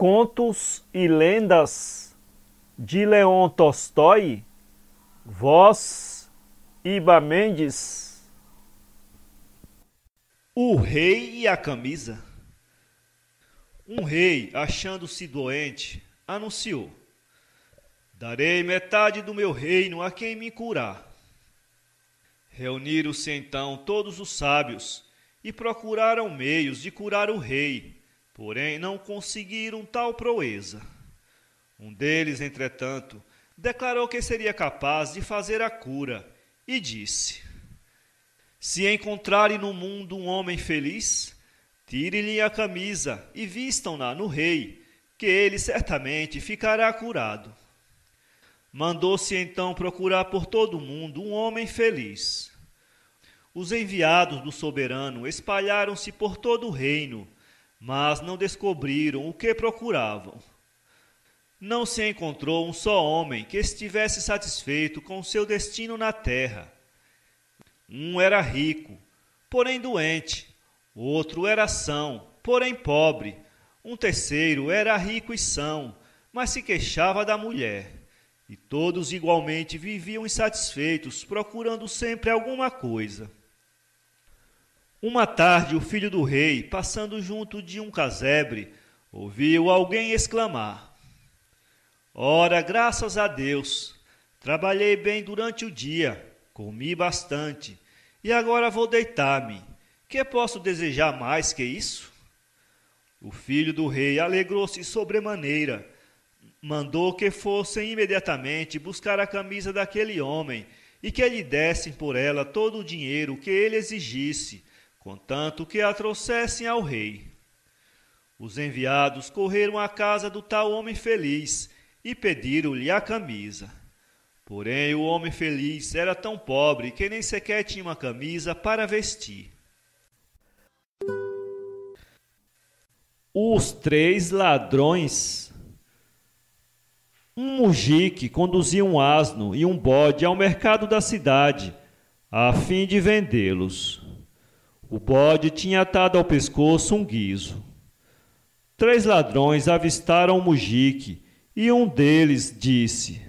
Contos e lendas de Leon Tolstói, voz Iba Mendes. O rei e a camisa. Um rei, achando-se doente, anunciou: darei metade do meu reino a quem me curar. Reuniram-se então todos os sábios e procuraram meios de curar o rei, porém não conseguiram tal proeza. Um deles, entretanto, declarou que seria capaz de fazer a cura e disse: se encontrarem no mundo um homem feliz, tire-lhe a camisa e vistam-na no rei, que ele certamente ficará curado. Mandou-se então procurar por todo o mundo um homem feliz. Os enviados do soberano espalharam-se por todo o reino, mas não descobriram o que procuravam. Não se encontrou um só homem que estivesse satisfeito com seu destino na terra. Um era rico, porém doente; outro era são, porém pobre; um terceiro era rico e são, mas se queixava da mulher. E todos igualmente viviam insatisfeitos, procurando sempre alguma coisa. Uma tarde, o filho do rei, passando junto de um casebre, ouviu alguém exclamar: ora, graças a Deus, trabalhei bem durante o dia, comi bastante, e agora vou deitar-me. Que posso desejar mais que isso? O filho do rei alegrou-se sobremaneira, mandou que fossem imediatamente buscar a camisa daquele homem e que lhe dessem por ela todo o dinheiro que ele exigisse, contanto que a trouxessem ao rei. Os enviados correram à casa do tal homem feliz e pediram-lhe a camisa. Porém, o homem feliz era tão pobre que nem sequer tinha uma camisa para vestir. Os três ladrões. Um mujique conduzia um asno e um bode ao mercado da cidade, a fim de vendê-los. O bode tinha atado ao pescoço um guizo. Três ladrões avistaram o mujique e um deles disse: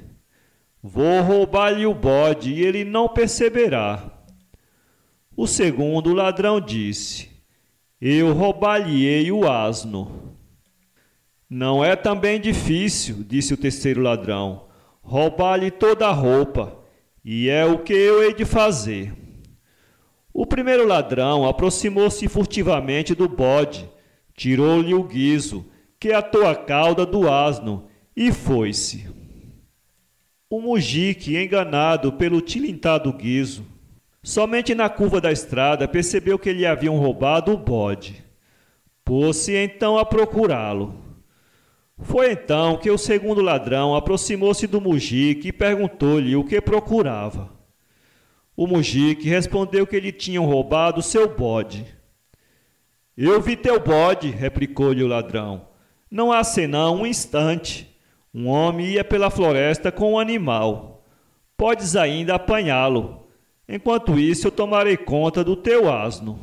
vou roubar-lhe o bode e ele não perceberá. O segundo ladrão disse: eu roubar-lhe-ei o asno. Não é também difícil, disse o terceiro ladrão, roubar-lhe toda a roupa, e é o que eu hei de fazer. O primeiro ladrão aproximou-se furtivamente do bode, tirou-lhe o guizo, que atou a cauda do asno, e foi-se. O mujique, enganado pelo tilintado guizo, somente na curva da estrada percebeu que lhe haviam roubado o bode. Pôs-se então a procurá-lo. Foi então que o segundo ladrão aproximou-se do mujique e perguntou-lhe o que procurava. O mujique respondeu que lhe tinham roubado seu bode. Eu vi teu bode, replicou-lhe o ladrão. Não há senão um instante. Um homem ia pela floresta com um animal. Podes ainda apanhá-lo. Enquanto isso, eu tomarei conta do teu asno.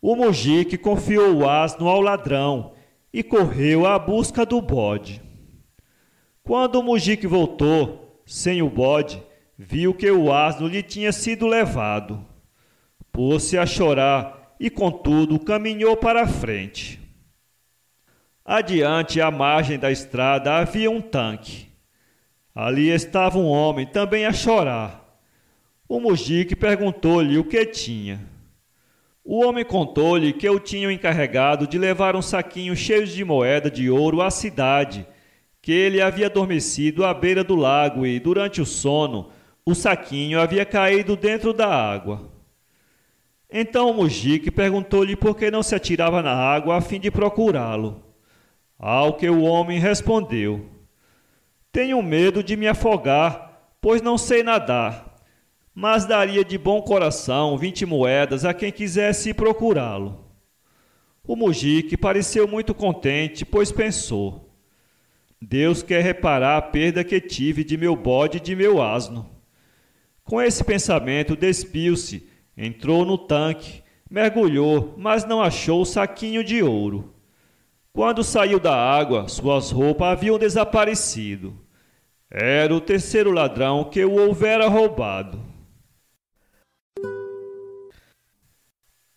O mujique confiou o asno ao ladrão e correu à busca do bode. Quando o mujique voltou, sem o bode, viu que o asno lhe tinha sido levado. Pôs-se a chorar e, contudo, caminhou para a frente. Adiante, à margem da estrada, havia um tanque. Ali estava um homem, também a chorar. O mujique perguntou-lhe o que tinha. O homem contou-lhe que o tinham encarregado de levar um saquinho cheio de moeda de ouro à cidade, que ele havia adormecido à beira do lago e, durante o sono, o saquinho havia caído dentro da água. Então o mujique perguntou-lhe por que não se atirava na água a fim de procurá-lo. Ao que o homem respondeu: tenho medo de me afogar, pois não sei nadar, mas daria de bom coração 20 moedas a quem quisesse procurá-lo. O mujique pareceu muito contente, pois pensou: Deus quer reparar a perda que tive de meu bode e de meu asno. Com esse pensamento despiu-se, entrou no tanque, mergulhou, mas não achou o saquinho de ouro. Quando saiu da água, suas roupas haviam desaparecido. Era o terceiro ladrão que o houvera roubado.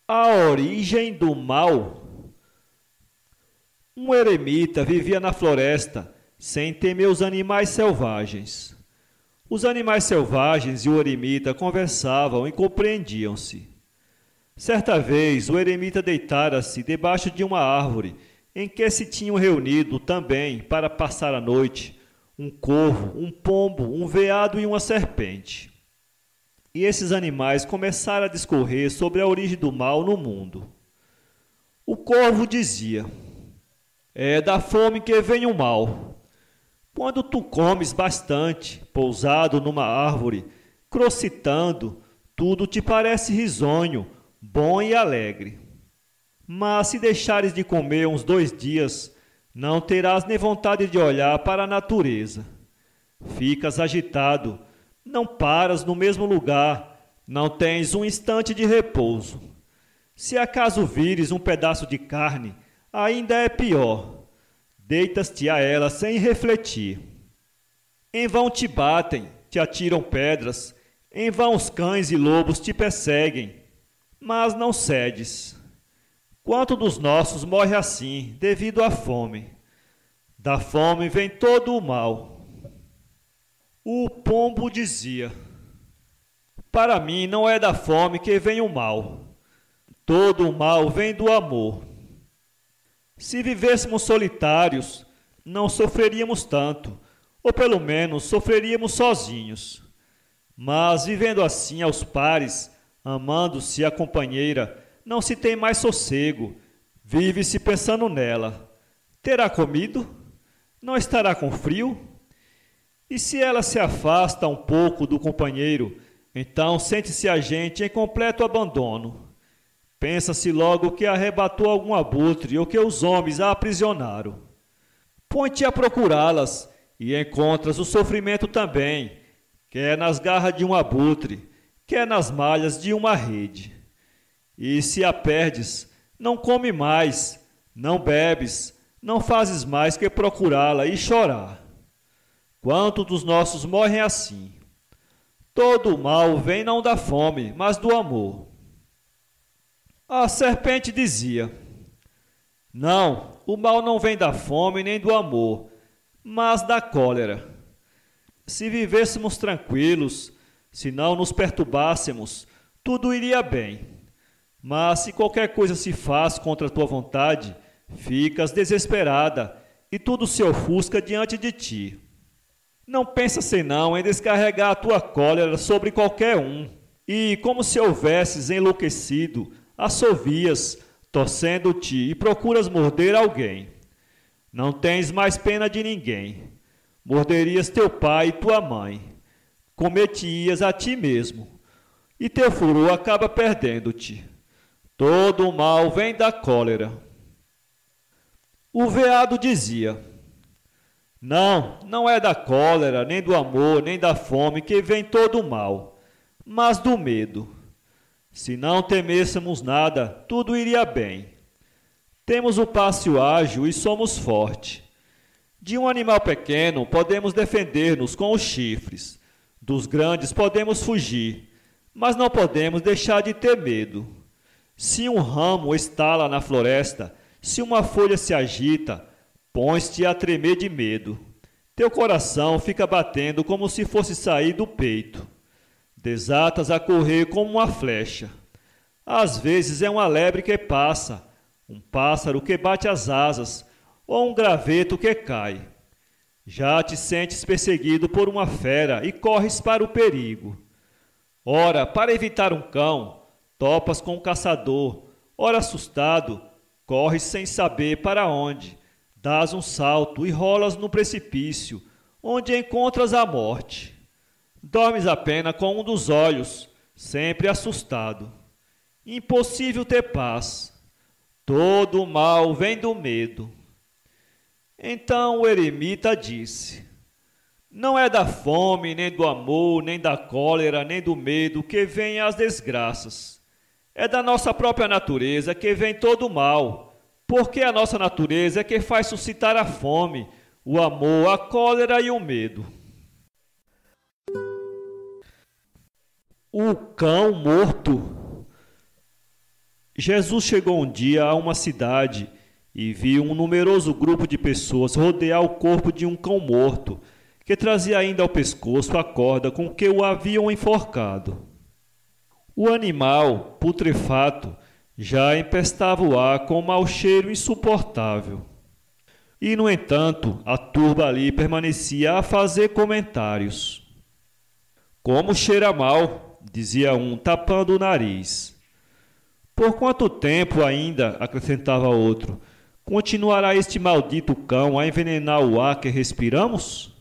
A origem do mal. Um eremita vivia na floresta sem temer os animais selvagens. Os animais selvagens e o eremita conversavam e compreendiam-se. Certa vez, o eremita deitara-se debaixo de uma árvore em que se tinham reunido também para passar a noite um corvo, um pombo, um veado e uma serpente. E esses animais começaram a discorrer sobre a origem do mal no mundo. O corvo dizia: é da fome que vem o mal. Quando tu comes bastante, pousado numa árvore, crocitando, tudo te parece risonho, bom e alegre. Mas se deixares de comer uns 2 dias, não terás nem vontade de olhar para a natureza. Ficas agitado, não paras no mesmo lugar, não tens um instante de repouso. Se acaso vires um pedaço de carne, ainda é pior. Deitas-te a ela sem refletir. Em vão te batem, te atiram pedras, em vão os cães e lobos te perseguem, mas não cedes. Quanto dos nossos morre assim, devido à fome? Da fome vem todo o mal. O pombo dizia: para mim não é da fome que vem o mal. Todo o mal vem do amor. Se vivêssemos solitários, não sofreríamos tanto, ou pelo menos sofreríamos sozinhos. Mas vivendo assim aos pares, amando-se a companheira, não se tem mais sossego, vive-se pensando nela. Terá comido? Não estará com frio? E se ela se afasta um pouco do companheiro, então sente-se a gente em completo abandono. Pensa-se logo que arrebatou algum abutre ou que os homens a aprisionaram. Põe-te a procurá-las e encontras o sofrimento também, quer nas garras de um abutre, quer nas malhas de uma rede. E se a perdes, não come mais, não bebes, não fazes mais que procurá-la e chorar. Quantos dos nossos morrem assim? Todo o mal vem não da fome, mas do amor. A serpente dizia: não, o mal não vem da fome nem do amor, mas da cólera. Se vivêssemos tranquilos, se não nos perturbássemos, tudo iria bem. Mas se qualquer coisa se faz contra a tua vontade, ficas desesperada e tudo se ofusca diante de ti. Não pensas senão em descarregar a tua cólera sobre qualquer um, e como se houvesses enlouquecido, assovias, torcendo-te e procuras morder alguém. Não tens mais pena de ninguém. Morderias teu pai e tua mãe. Cometias a ti mesmo. E teu furor acaba perdendo-te. Todo o mal vem da cólera. O veado dizia: não, não é da cólera, nem do amor, nem da fome que vem todo o mal, mas do medo. Se não temêssemos nada, tudo iria bem. Temos o passo ágil e somos fortes. De um animal pequeno podemos defender-nos com os chifres. Dos grandes podemos fugir, mas não podemos deixar de ter medo. Se um ramo estala na floresta, se uma folha se agita, pões-te a tremer de medo. Teu coração fica batendo como se fosse sair do peito. Desatas a correr como uma flecha. Às vezes é uma lebre que passa, um pássaro que bate as asas, ou um graveto que cai. Já te sentes perseguido por uma fera e corres para o perigo. Ora, para evitar um cão, topas com um caçador. Ora, assustado, corres sem saber para onde. Dás um salto e rolas no precipício, onde encontras a morte. Dormes apenas com um dos olhos, sempre assustado. Impossível ter paz. Todo o mal vem do medo. Então o eremita disse: não é da fome, nem do amor, nem da cólera, nem do medo que vêm as desgraças. É da nossa própria natureza que vem todo o mal, Porque a nossa natureza é que faz suscitar a fome, o amor, a cólera e o medo. O cão morto. Jesus chegou um dia a uma cidade e viu um numeroso grupo de pessoas rodear o corpo de um cão morto, que trazia ainda ao pescoço a corda com que o haviam enforcado. O animal, putrefato, já empestava o ar com um mau cheiro insuportável. E, no entanto, a turba ali permanecia a fazer comentários. Como cheira mal, dizia um, tapando o nariz. Por quanto tempo ainda, acrescentava outro, continuará este maldito cão a envenenar o ar que respiramos?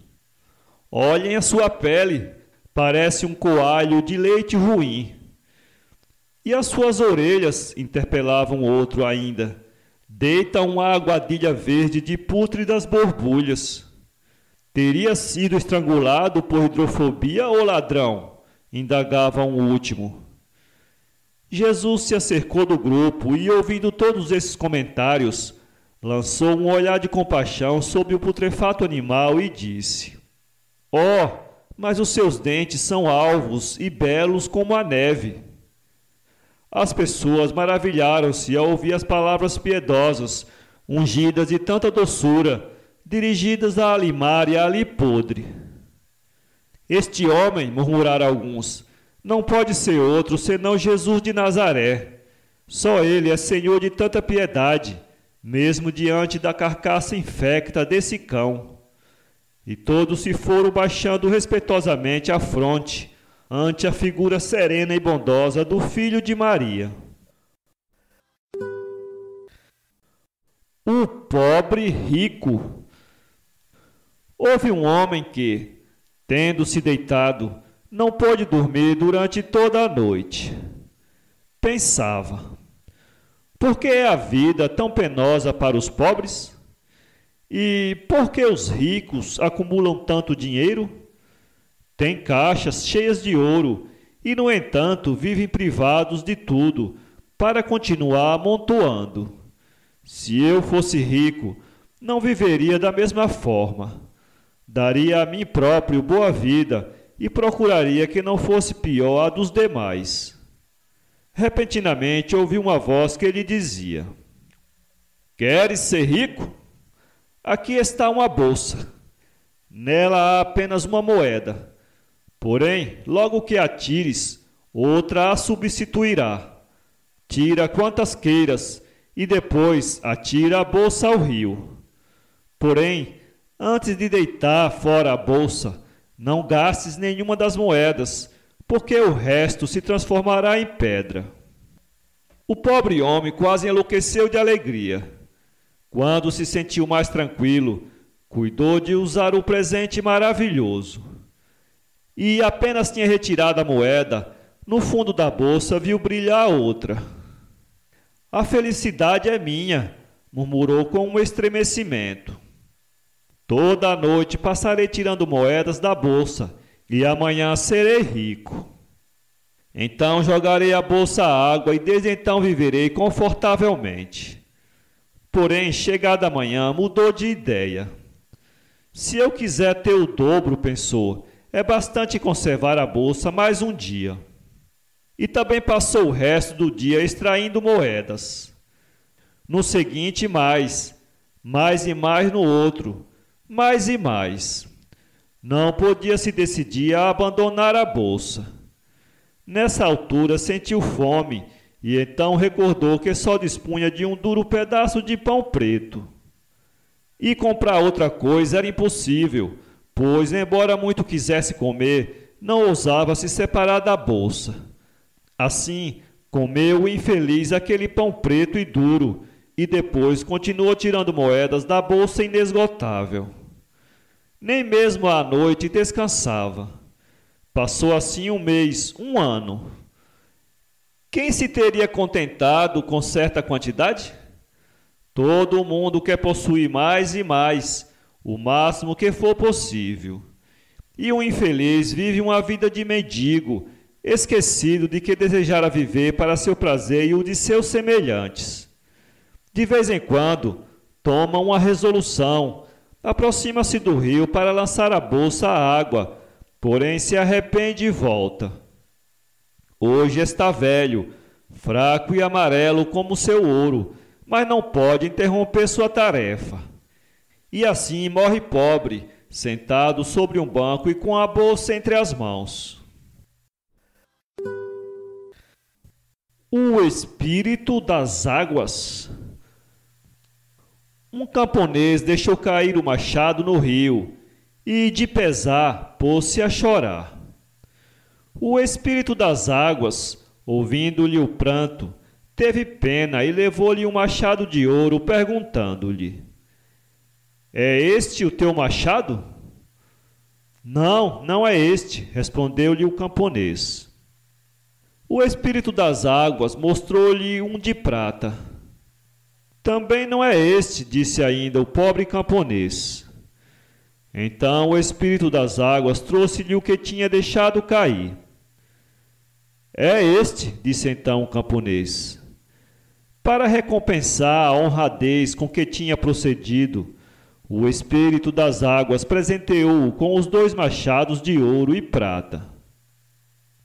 Olhem a sua pele, parece um coalho de leite ruim. E as suas orelhas, interpelavam outro ainda, deitam uma aguadilha verde de pútridas borbulhas. Teria sido estrangulado por hidrofobia ou ladrão? Indagava um último. Jesus se acercou do grupo e, ouvindo todos esses comentários, lançou um olhar de compaixão sobre o putrefato animal e disse: "Oh, mas os seus dentes são alvos e belos como a neve." As pessoas maravilharam-se ao ouvir as palavras piedosas, ungidas de tanta doçura, dirigidas a Alimar e a Ali podre. "Este homem", murmuraram alguns, "não pode ser outro senão Jesus de Nazaré. Só ele é Senhor de tanta piedade, mesmo diante da carcaça infecta desse cão." E todos se foram baixando respeitosamente a fronte ante a figura serena e bondosa do Filho de Maria. O pobre rico. Houve um homem que, tendo-se deitado, não pôde dormir durante toda a noite. Pensava: por que é a vida tão penosa para os pobres? E por que os ricos acumulam tanto dinheiro? Têm caixas cheias de ouro e, no entanto, vivem privados de tudo para continuar amontoando. Se eu fosse rico, não viveria da mesma forma. Daria a mim próprio boa vida e procuraria que não fosse pior a dos demais. Repentinamente ouvi uma voz que lhe dizia: "Queres ser rico? Aqui está uma bolsa. Nela há apenas uma moeda. Porém, logo que a tires, outra a substituirá. Tira quantas queiras e depois atira a bolsa ao rio. Porém, antes de deitar fora a bolsa, não gastes nenhuma das moedas, porque o resto se transformará em pedra." O pobre homem quase enlouqueceu de alegria. Quando se sentiu mais tranquilo, cuidou de usar o presente maravilhoso. E apenas tinha retirado a moeda, no fundo da bolsa viu brilhar outra. "A felicidade é minha", murmurou com um estremecimento. "Toda a noite passarei tirando moedas da bolsa, e amanhã serei rico. Então jogarei a bolsa à água e desde então viverei confortavelmente." Porém, chegada a manhã, mudou de ideia. "Se eu quiser ter o dobro", pensou, "é bastante conservar a bolsa mais um dia." E também passou o resto do dia extraindo moedas. No seguinte, mais e mais no outro, mais e mais. Não podia se decidir a abandonar a bolsa. Nessa altura sentiu fome e então recordou que só dispunha de um duro pedaço de pão preto. E comprar outra coisa era impossível, pois, embora muito quisesse comer, não ousava se separar da bolsa. Assim, comeu o infeliz aquele pão preto e duro, e depois continuou tirando moedas da bolsa inesgotável. Nem mesmo à noite descansava. Passou assim um mês, um ano. Quem se teria contentado com certa quantidade? Todo mundo quer possuir mais e mais, o máximo que for possível. E o infeliz vive uma vida de mendigo, esquecido de que desejara viver para seu prazer e o de seus semelhantes. De vez em quando, toma uma resolução, aproxima-se do rio para lançar a bolsa à água, porém se arrepende e volta. Hoje está velho, fraco e amarelo como seu ouro, mas não pode interromper sua tarefa. E assim morre pobre, sentado sobre um banco e com a bolsa entre as mãos. O espírito das águas. Um camponês deixou cair o machado no rio e, de pesar, pôs-se a chorar. O espírito das águas, ouvindo-lhe o pranto, teve pena e levou-lhe um machado de ouro, perguntando-lhe: É este o teu machado? Não, não é este, respondeu-lhe o camponês. O espírito das águas mostrou-lhe um de prata. Também não é este, disse ainda o pobre camponês. Então o espírito das águas trouxe-lhe o que tinha deixado cair. É este, disse então o camponês. Para recompensar a honradez com que tinha procedido, o espírito das águas presenteou-o com os 2 machados de ouro e prata.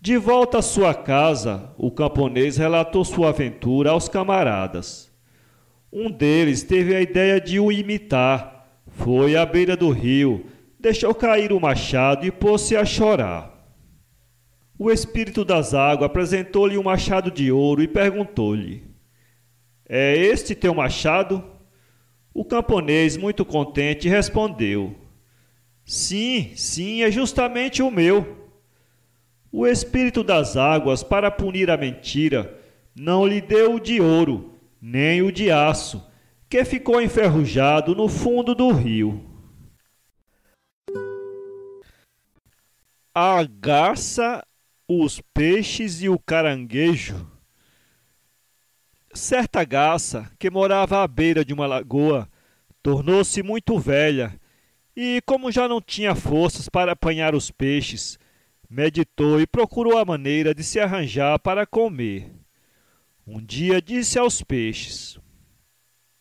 De volta à sua casa, o camponês relatou sua aventura aos camaradas. Um deles teve a ideia de o imitar. Foi à beira do rio, deixou cair o machado e pôs-se a chorar. O espírito das águas apresentou-lhe um machado de ouro e perguntou-lhe: É este teu machado? O camponês, muito contente, respondeu: Sim, sim, é justamente o meu. O espírito das águas, para punir a mentira, não lhe deu o de ouro, nem o de aço, que ficou enferrujado no fundo do rio. A garça, os peixes e o caranguejo. Certa garça, que morava à beira de uma lagoa, tornou-se muito velha e, como já não tinha forças para apanhar os peixes, meditou e procurou a maneira de se arranjar para comer. Um dia disse aos peixes: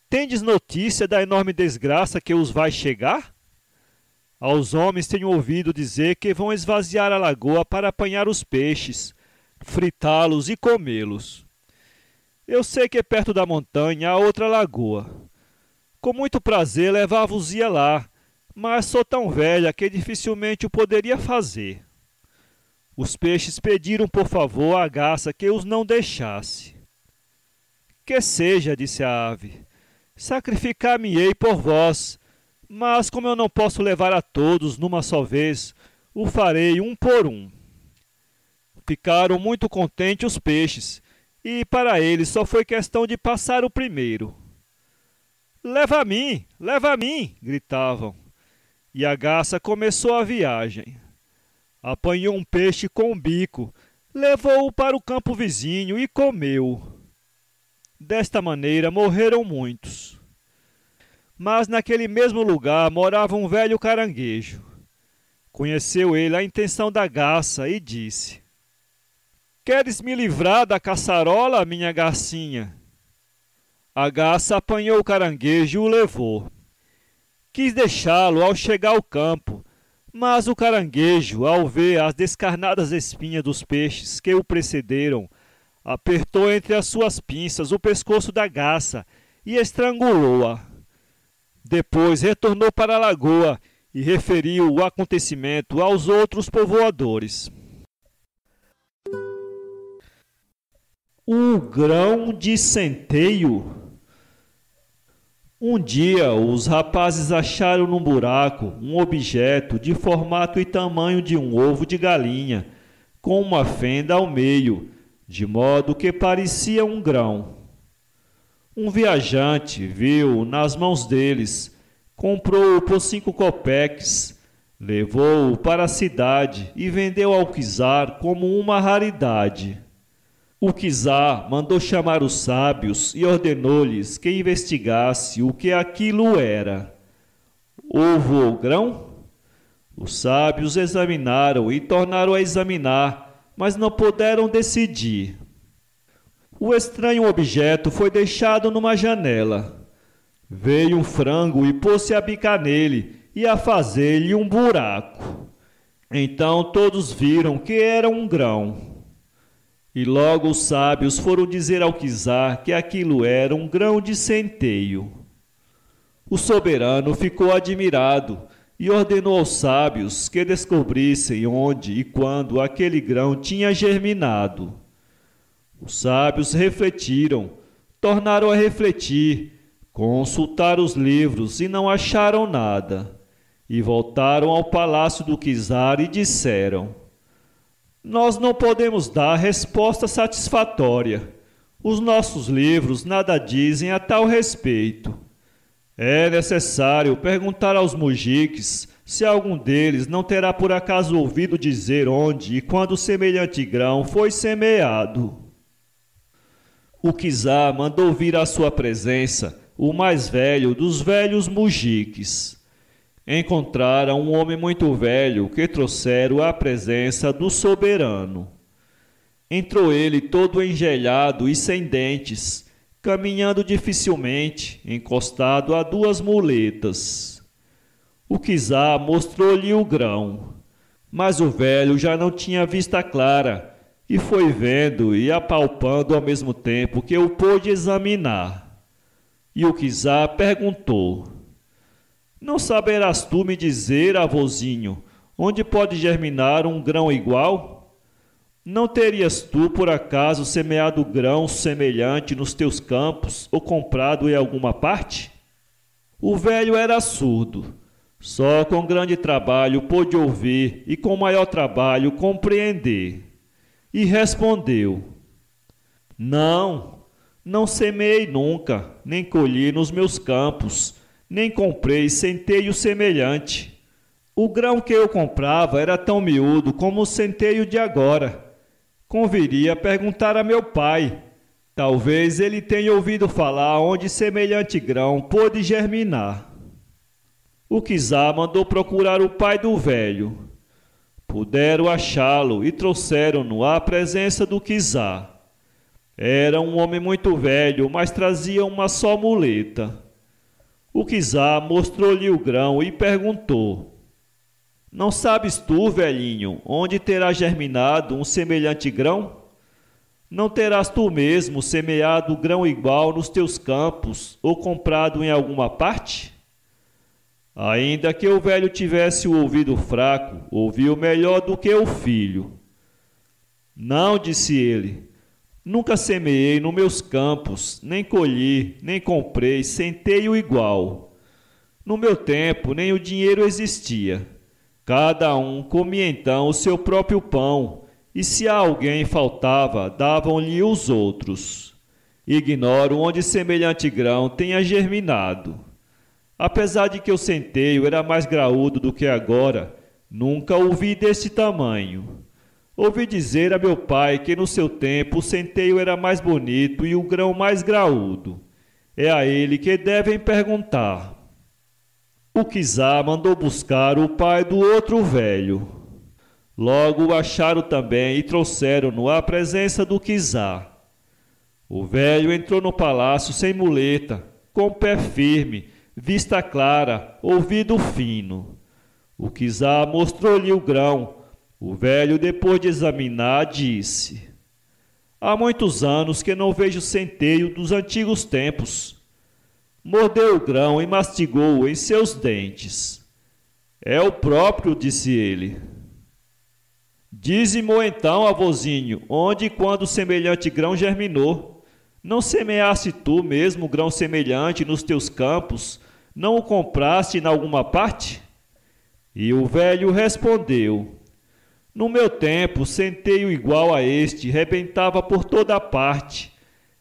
Tendes notícia da enorme desgraça que os vai chegar? Aos homens tenho ouvido dizer que vão esvaziar a lagoa para apanhar os peixes, fritá-los e comê-los. Eu sei que perto da montanha há outra lagoa. Com muito prazer levava-os-ia lá, mas sou tão velha que dificilmente o poderia fazer. Os peixes pediram por favor à garça que os não deixasse. Que seja, disse a ave, sacrificar-me-ei por vós, mas como eu não posso levar a todos numa só vez, o farei um por um. Ficaram muito contentes os peixes, e para eles só foi questão de passar o primeiro. Leva a mim, gritavam, e a garça começou a viagem. Apanhou um peixe com um bico, levou-o para o campo vizinho e comeu. Desta maneira morreram muitos. Mas naquele mesmo lugar morava um velho caranguejo. Conheceu ele a intenção da garça e disse: Queres me livrar da caçarola, minha garcinha? A garça apanhou o caranguejo e o levou. Quis deixá-lo ao chegar ao campo, mas o caranguejo, ao ver as descarnadas espinhas dos peixes que o precederam, apertou entre as suas pinças o pescoço da garça e estrangulou-a. Depois retornou para a lagoa e referiu o acontecimento aos outros povoadores. O grão de centeio. Um dia, os rapazes acharam num buraco um objeto de formato e tamanho de um ovo de galinha, com uma fenda ao meio, de modo que parecia um grão. Um viajante viu nas mãos deles, comprou-o por 5 copeques, levou-o para a cidade e vendeu ao czar como uma raridade. O czar mandou chamar os sábios e ordenou-lhes que investigasse o que aquilo era. Ovo ou grão? Os sábios examinaram e tornaram a examinar, mas não puderam decidir. O estranho objeto foi deixado numa janela. Veio um frango e pôs-se a bicar nele e a fazer-lhe um buraco. Então todos viram que era um grão. E logo os sábios foram dizer ao czar que aquilo era um grão de centeio. O soberano ficou admirado e ordenou aos sábios que descobrissem onde e quando aquele grão tinha germinado. Os sábios refletiram, tornaram a refletir, consultaram os livros e não acharam nada. E voltaram ao palácio do czar e disseram: nós não podemos dar resposta satisfatória. Os nossos livros nada dizem a tal respeito. É necessário perguntar aos mujiques se algum deles não terá por acaso ouvido dizer onde e quando semelhante grão foi semeado. O czar mandou vir à sua presença o mais velho dos velhos mujiques. Encontraram um homem muito velho que trouxeram à presença do soberano. Entrou ele todo engelhado e sem dentes, caminhando dificilmente, encostado a 2 muletas. O czar mostrou-lhe o grão, mas o velho já não tinha vista clara e foi vendo e apalpando ao mesmo tempo que o pôde examinar. E o czar perguntou: não saberás tu me dizer, avôzinho, onde pode germinar um grão igual? Não terias tu, por acaso, semeado grão semelhante nos teus campos ou comprado em alguma parte? O velho era surdo. Só com grande trabalho pôde ouvir e com maior trabalho compreender. E respondeu: não semeei nunca, nem colhi nos meus campos, nem comprei centeio semelhante. O grão que eu comprava era tão miúdo como o centeio de agora. Conviria perguntar a meu pai. Talvez ele tenha ouvido falar onde semelhante grão pôde germinar. O czar mandou procurar o pai do velho. Puderam achá-lo e trouxeram-no à presença do czar. Era um homem muito velho, mas trazia uma só muleta. O czar mostrou-lhe o grão e perguntou: não sabes tu, velhinho, onde terá germinado um semelhante grão? Não terás tu mesmo semeado grão igual nos teus campos ou comprado em alguma parte? Ainda que o velho tivesse o ouvido fraco, ouviu melhor do que o filho. Não, disse ele, nunca semeei nos meus campos, nem colhi, nem comprei centeio igual. No meu tempo, nem o dinheiro existia. Cada um comia então o seu próprio pão, e se a alguém faltava, davam-lhe os outros. Ignoro onde semelhante grão tenha germinado. Apesar de que o centeio era mais graúdo do que agora, nunca o vi desse tamanho. Ouvi dizer a meu pai que no seu tempo o centeio era mais bonito e o grão mais graúdo. É a ele que devem perguntar. O czar mandou buscar o pai do outro velho. Logo o acharam também e trouxeram-no à presença do czar. O velho entrou no palácio sem muleta, com pé firme, vista clara, ouvido fino. O czar mostrou-lhe o grão. O velho, depois de examinar, disse: há muitos anos que não vejo centeio dos antigos tempos. Mordeu o grão e mastigou-o em seus dentes. É o próprio, disse ele. Dize-mo então, avôzinho, onde e quando semelhante grão germinou? Não semeaste tu mesmo grão semelhante nos teus campos? Não o compraste em alguma parte? E o velho respondeu: no meu tempo, centeio igual a este rebentava por toda a parte.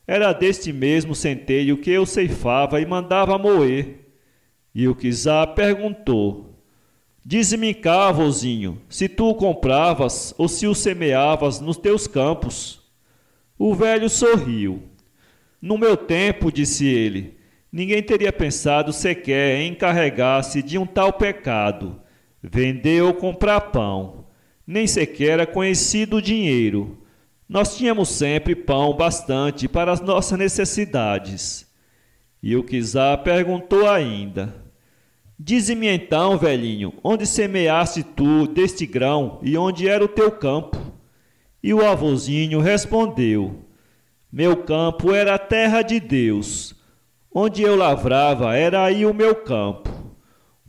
Era deste mesmo centeio que eu ceifava e mandava moer. E o czar perguntou: dize-me cá, avôzinho, se tu o compravas ou se o semeavas nos teus campos. O velho sorriu. No meu tempo, disse ele, ninguém teria pensado sequer em encarregar-se de um tal pecado, vender ou comprar pão. Nem sequer era conhecido o dinheiro. Nós tínhamos sempre pão bastante para as nossas necessidades. E o Quizá perguntou ainda: Dize-me então, velhinho, onde semeaste tu deste grão e onde era o teu campo? E o avôzinho respondeu: Meu campo era a terra de Deus. Onde eu lavrava era aí o meu campo.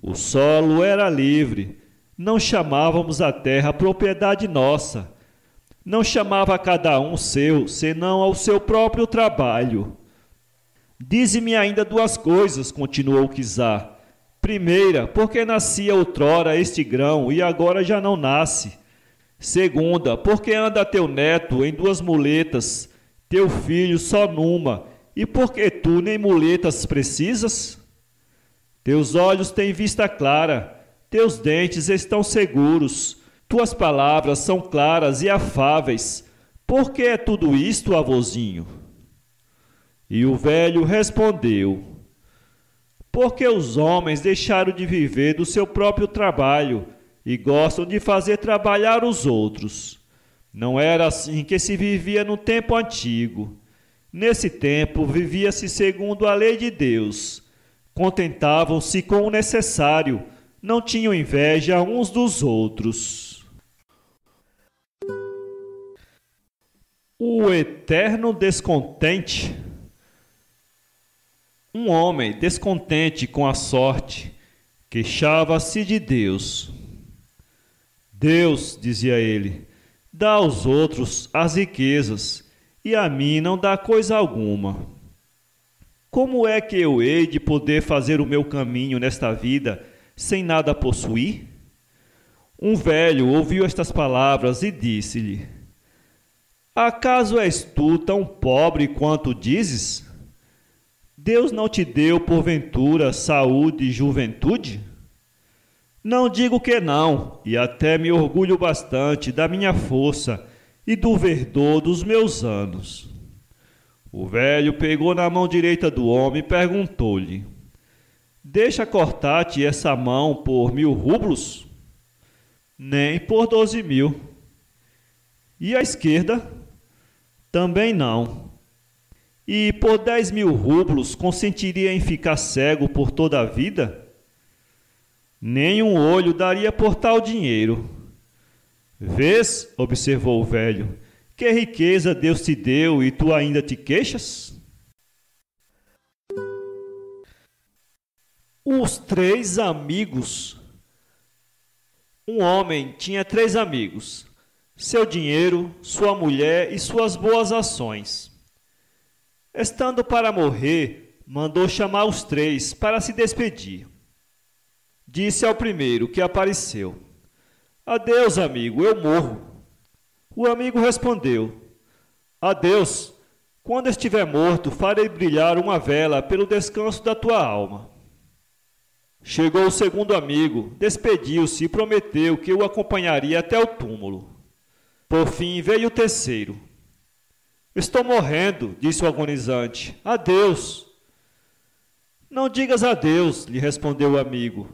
O solo era livre. Não chamávamos a terra propriedade nossa. Não chamava cada um seu, senão ao seu próprio trabalho. Dize-me ainda duas coisas, continuou Quizá. Primeira, porque nascia outrora este grão e agora já não nasce. Segunda, porque anda teu neto em duas muletas, teu filho só numa, e porque tu nem muletas precisas? Teus olhos têm vista clara, teus dentes estão seguros, tuas palavras são claras e afáveis. Por que é tudo isto, avôzinho? E o velho respondeu: Porque os homens deixaram de viver do seu próprio trabalho e gostam de fazer trabalhar os outros. Não era assim que se vivia no tempo antigo. Nesse tempo vivia-se segundo a lei de Deus. Contentavam-se com o necessário, não tinham inveja uns dos outros. O eterno descontente. Um homem descontente com a sorte queixava-se de Deus. Deus, dizia ele, dá aos outros as riquezas, e a mim não dá coisa alguma. Como é que eu hei de poder fazer o meu caminho nesta vida sem nada possuir? Um velho ouviu estas palavras e disse-lhe: Acaso és tu tão pobre quanto dizes? Deus não te deu, porventura, saúde e juventude? Não digo que não, e até me orgulho bastante da minha força e do verdor dos meus anos. O velho pegou na mão direita do homem e perguntou-lhe: Deixa cortar-te essa mão por 1000 rublos? Nem por 12.000. E a esquerda? Também não. E por 10.000 rublos consentiria em ficar cego por toda a vida? Nem um olho daria por tal dinheiro. Vês, observou o velho, que riqueza Deus te deu e tu ainda te queixas? Os 3 amigos. Um homem tinha 3 amigos: seu dinheiro, sua mulher e suas boas ações. Estando para morrer, mandou chamar os 3 para se despedir. Disse ao primeiro que apareceu: Adeus, amigo, eu morro. O amigo respondeu: Adeus, quando estiver morto, farei brilhar uma vela pelo descanso da tua alma. Chegou o segundo amigo, despediu-se e prometeu que o acompanharia até o túmulo. Por fim veio o terceiro. Estou morrendo, disse o agonizante. Adeus. Não digas adeus, lhe respondeu o amigo.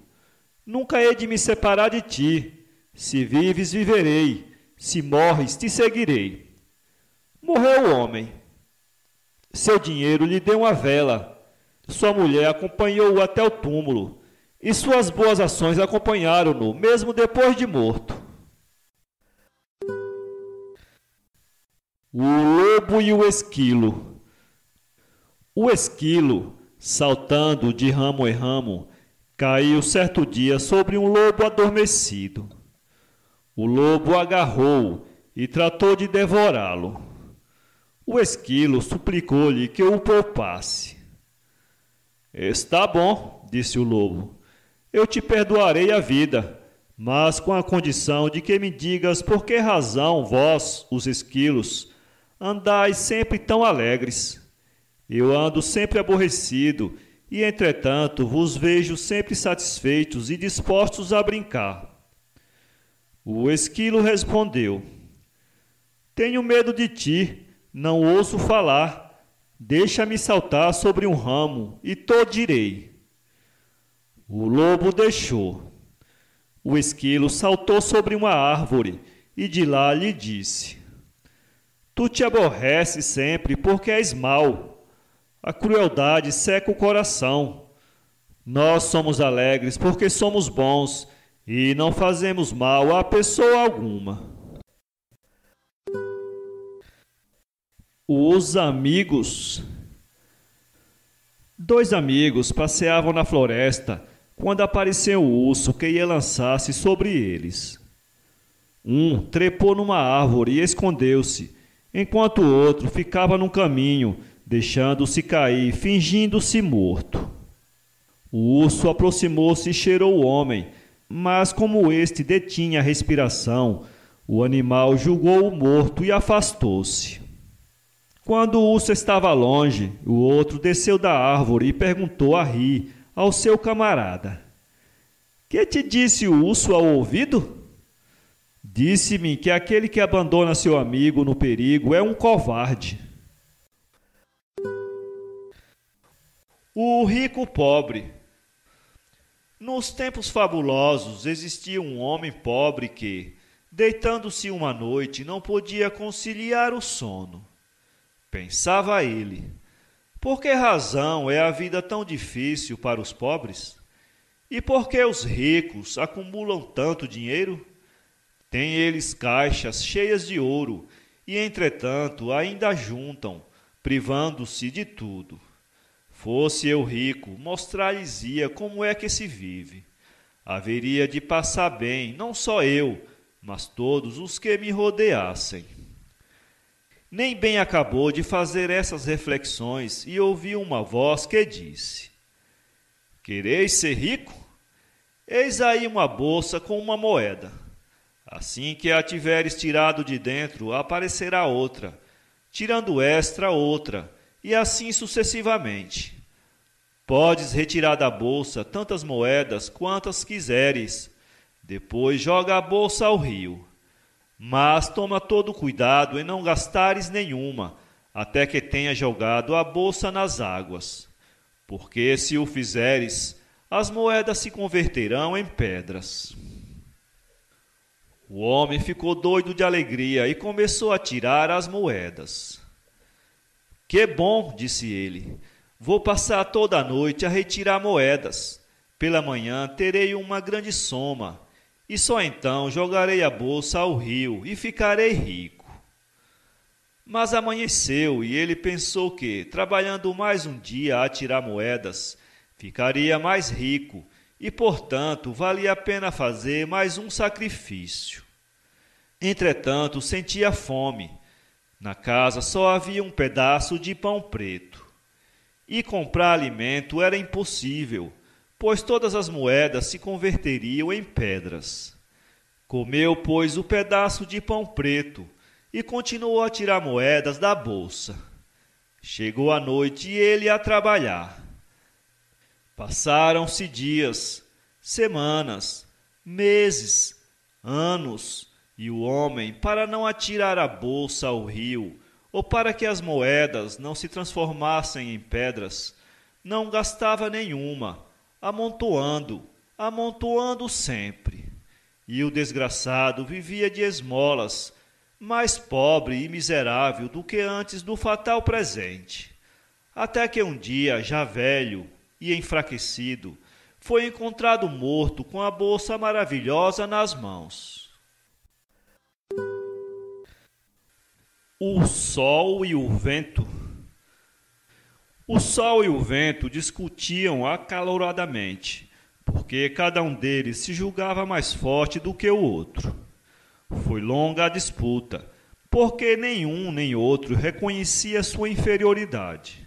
Nunca hei de me separar de ti. Se vives, viverei. Se morres, te seguirei. Morreu o homem. Seu dinheiro lhe deu uma vela. Sua mulher acompanhou-o até o túmulo. E suas boas ações acompanharam-no, mesmo depois de morto. O lobo e o esquilo. O esquilo, saltando de ramo em ramo, caiu certo dia sobre um lobo adormecido. O lobo agarrou-o e tratou de devorá-lo. O esquilo suplicou-lhe que o poupasse. Está bom, disse o lobo. Eu te perdoarei a vida, mas com a condição de que me digas por que razão vós, os esquilos, andais sempre tão alegres. Eu ando sempre aborrecido, e entretanto vos vejo sempre satisfeitos e dispostos a brincar. O esquilo respondeu: Tenho medo de ti, não ouço falar. Deixa-me saltar sobre um ramo, e te direi. O lobo deixou. O esquilo saltou sobre uma árvore, e de lá lhe disse: Tu te aborreces sempre porque és mau. A crueldade seca o coração. Nós somos alegres porque somos bons e não fazemos mal a pessoa alguma. Os amigos. 2 amigos passeavam na floresta quando apareceu o urso que ia lançar-se sobre eles. Um trepou numa árvore e escondeu-se, enquanto o outro ficava no caminho, deixando-se cair, fingindo-se morto. O urso aproximou-se e cheirou o homem, mas como este detinha a respiração, o animal julgou-o morto e afastou-se. Quando o urso estava longe, o outro desceu da árvore e perguntou a rir ao seu camarada: Que te disse o urso ao ouvido? Disse-me que aquele que abandona seu amigo no perigo é um covarde. O rico pobre. Nos tempos fabulosos existia um homem pobre que, deitando-se uma noite, não podia conciliar o sono. Pensava ele: por que razão é a vida tão difícil para os pobres? E por que os ricos acumulam tanto dinheiro? Têm eles caixas cheias de ouro e, entretanto, ainda juntam, privando-se de tudo. Fosse eu rico, mostrar-lhes-ia como é que se vive. Haveria de passar bem, não só eu, mas todos os que me rodeassem. Nem bem acabou de fazer essas reflexões e ouviu uma voz que disse: Quereis ser rico? Eis aí uma bolsa com uma moeda. Assim que a tiveres tirado de dentro, aparecerá outra, tirando esta outra, e assim sucessivamente. Podes retirar da bolsa tantas moedas quantas quiseres. Depois joga a bolsa ao rio. Mas toma todo cuidado em não gastares nenhuma, até que tenha jogado a bolsa nas águas. Porque se o fizeres, as moedas se converterão em pedras. O homem ficou doido de alegria e começou a tirar as moedas. Que bom, disse ele, vou passar toda a noite a retirar moedas. Pela manhã terei uma grande soma, e só então jogarei a bolsa ao rio e ficarei rico. Mas amanheceu e ele pensou que, trabalhando mais um dia a tirar moedas, ficaria mais rico e, portanto, valia a pena fazer mais um sacrifício. Entretanto, sentia fome. Na casa só havia um pedaço de pão preto. E comprar alimento era impossível, pois todas as moedas se converteriam em pedras. Comeu, pois, o pedaço de pão preto e continuou a tirar moedas da bolsa. Chegou a noite e ele a trabalhar. Passaram-se dias, semanas, meses, anos, e o homem, para não atirar a bolsa ao rio, ou para que as moedas não se transformassem em pedras, não gastava nenhuma, amontoando sempre. E o desgraçado vivia de esmolas, mais pobre e miserável do que antes do fatal presente. Até que um dia, já velho e enfraquecido, foi encontrado morto com a bolsa maravilhosa nas mãos. O sol e o vento. O sol e o vento discutiam acaloradamente, porque cada um deles se julgava mais forte do que o outro. Foi longa a disputa, porque nenhum nem outro reconhecia sua inferioridade.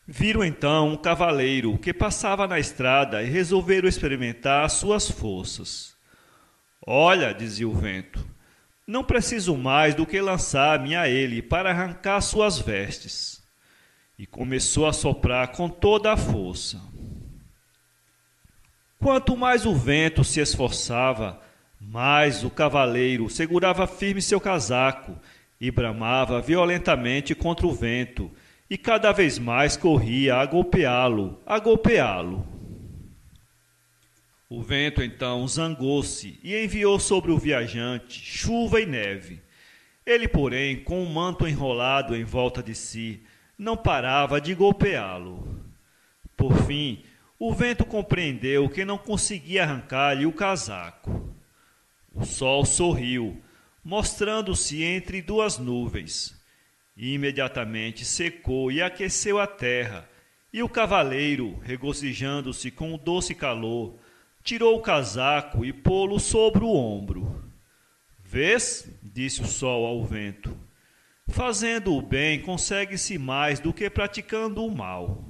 Viram então um cavaleiro que passava na estrada e resolveram experimentar suas forças. Olha, dizia o vento, não preciso mais do que lançar-me a ele para arrancar suas vestes. E começou a soprar com toda a força. Quanto mais o vento se esforçava, mais o cavaleiro segurava firme seu casaco e bramava violentamente contra o vento, e cada vez mais corria a golpeá-lo, a golpeá-lo. O vento então zangou-se e enviou sobre o viajante chuva e neve. Ele, porém, com o manto enrolado em volta de si, não parava de golpeá-lo. Por fim, o vento compreendeu que não conseguia arrancar-lhe o casaco. O sol sorriu, mostrando-se entre duas nuvens. Imediatamente secou e aqueceu a terra, e o cavaleiro, regozijando-se com o doce calor, tirou o casaco e pô-lo sobre o ombro. Vês, disse o sol ao vento, fazendo o bem consegue-se mais do que praticando o mal.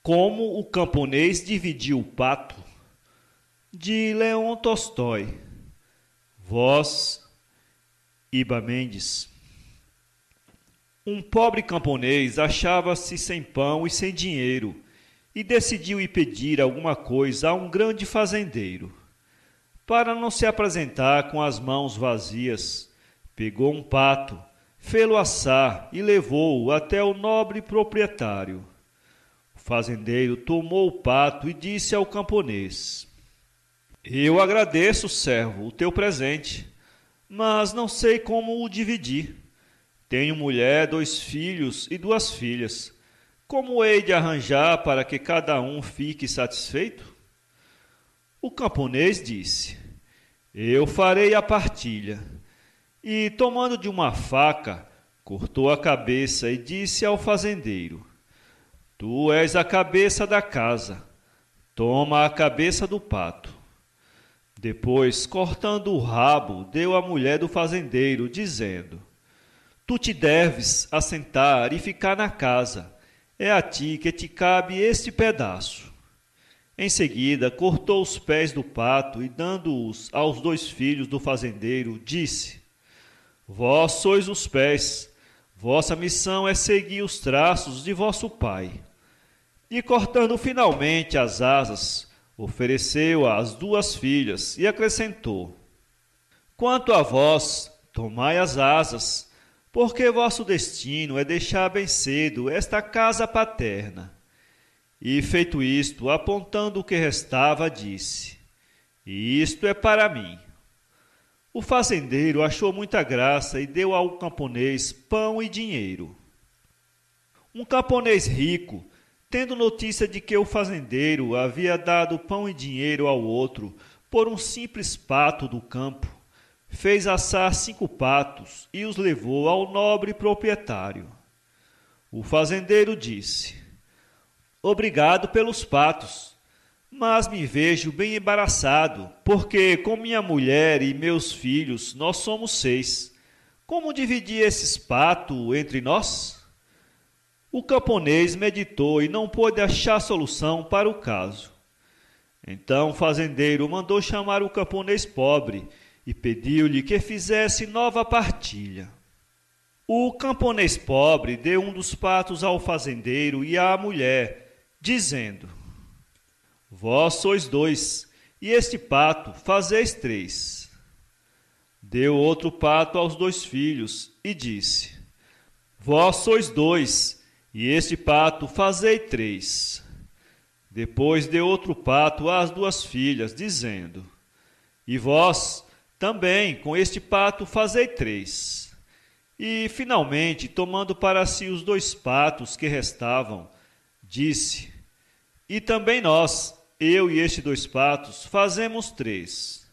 Como o camponês dividiu o pato, de Leon Tolstói. Voz, Iba Mendes. Um pobre camponês achava-se sem pão e sem dinheiro e decidiu ir pedir alguma coisa a um grande fazendeiro. Para não se apresentar com as mãos vazias, pegou um pato, fê-lo assar e levou-o até o nobre proprietário. O fazendeiro tomou o pato e disse ao camponês: Eu agradeço, servo, o teu presente, mas não sei como o dividir. Tenho mulher, 2 filhos e 2 filhas. Como hei de arranjar para que cada um fique satisfeito? O camponês disse: Eu farei a partilha. E, tomando de uma faca, cortou a cabeça e disse ao fazendeiro: Tu és a cabeça da casa. Toma a cabeça do pato. Depois, cortando o rabo, deu à mulher do fazendeiro, dizendo: Tu te deves assentar e ficar na casa. É a ti que te cabe este pedaço. Em seguida, cortou os pés do pato e, dando-os aos 2 filhos do fazendeiro, disse: Vós sois os pés. Vossa missão é seguir os traços de vosso pai. E, cortando finalmente as asas, ofereceu às 2 filhas e acrescentou: Quanto a vós, tomai as asas, porque vosso destino é deixar bem cedo esta casa paterna. E, feito isto, apontando o que restava, disse: Isto é para mim. O fazendeiro achou muita graça e deu ao camponês pão e dinheiro. Um camponês rico, tendo notícia de que o fazendeiro havia dado pão e dinheiro ao outro por um simples pato do campo, fez assar 5 patos e os levou ao nobre proprietário. O fazendeiro disse: Obrigado pelos patos, mas me vejo bem embaraçado, porque com minha mulher e meus filhos nós somos 6. Como dividir esses patos entre nós? O camponês meditou e não pôde achar solução para o caso. Então o fazendeiro mandou chamar o camponês pobre e pediu-lhe que fizesse nova partilha. O camponês pobre deu um dos patos ao fazendeiro e à mulher, dizendo: Vós sois 2, e este pato fazeis 3. Deu outro pato aos 2 filhos e disse: Vós sois 2, e este pato fazei 3. Depois deu outro pato às 2 filhas, dizendo: E vós também com este pato fazei 3. E, finalmente, tomando para si os 2 patos que restavam, disse: E também nós, eu e estes 2 patos, fazemos 3.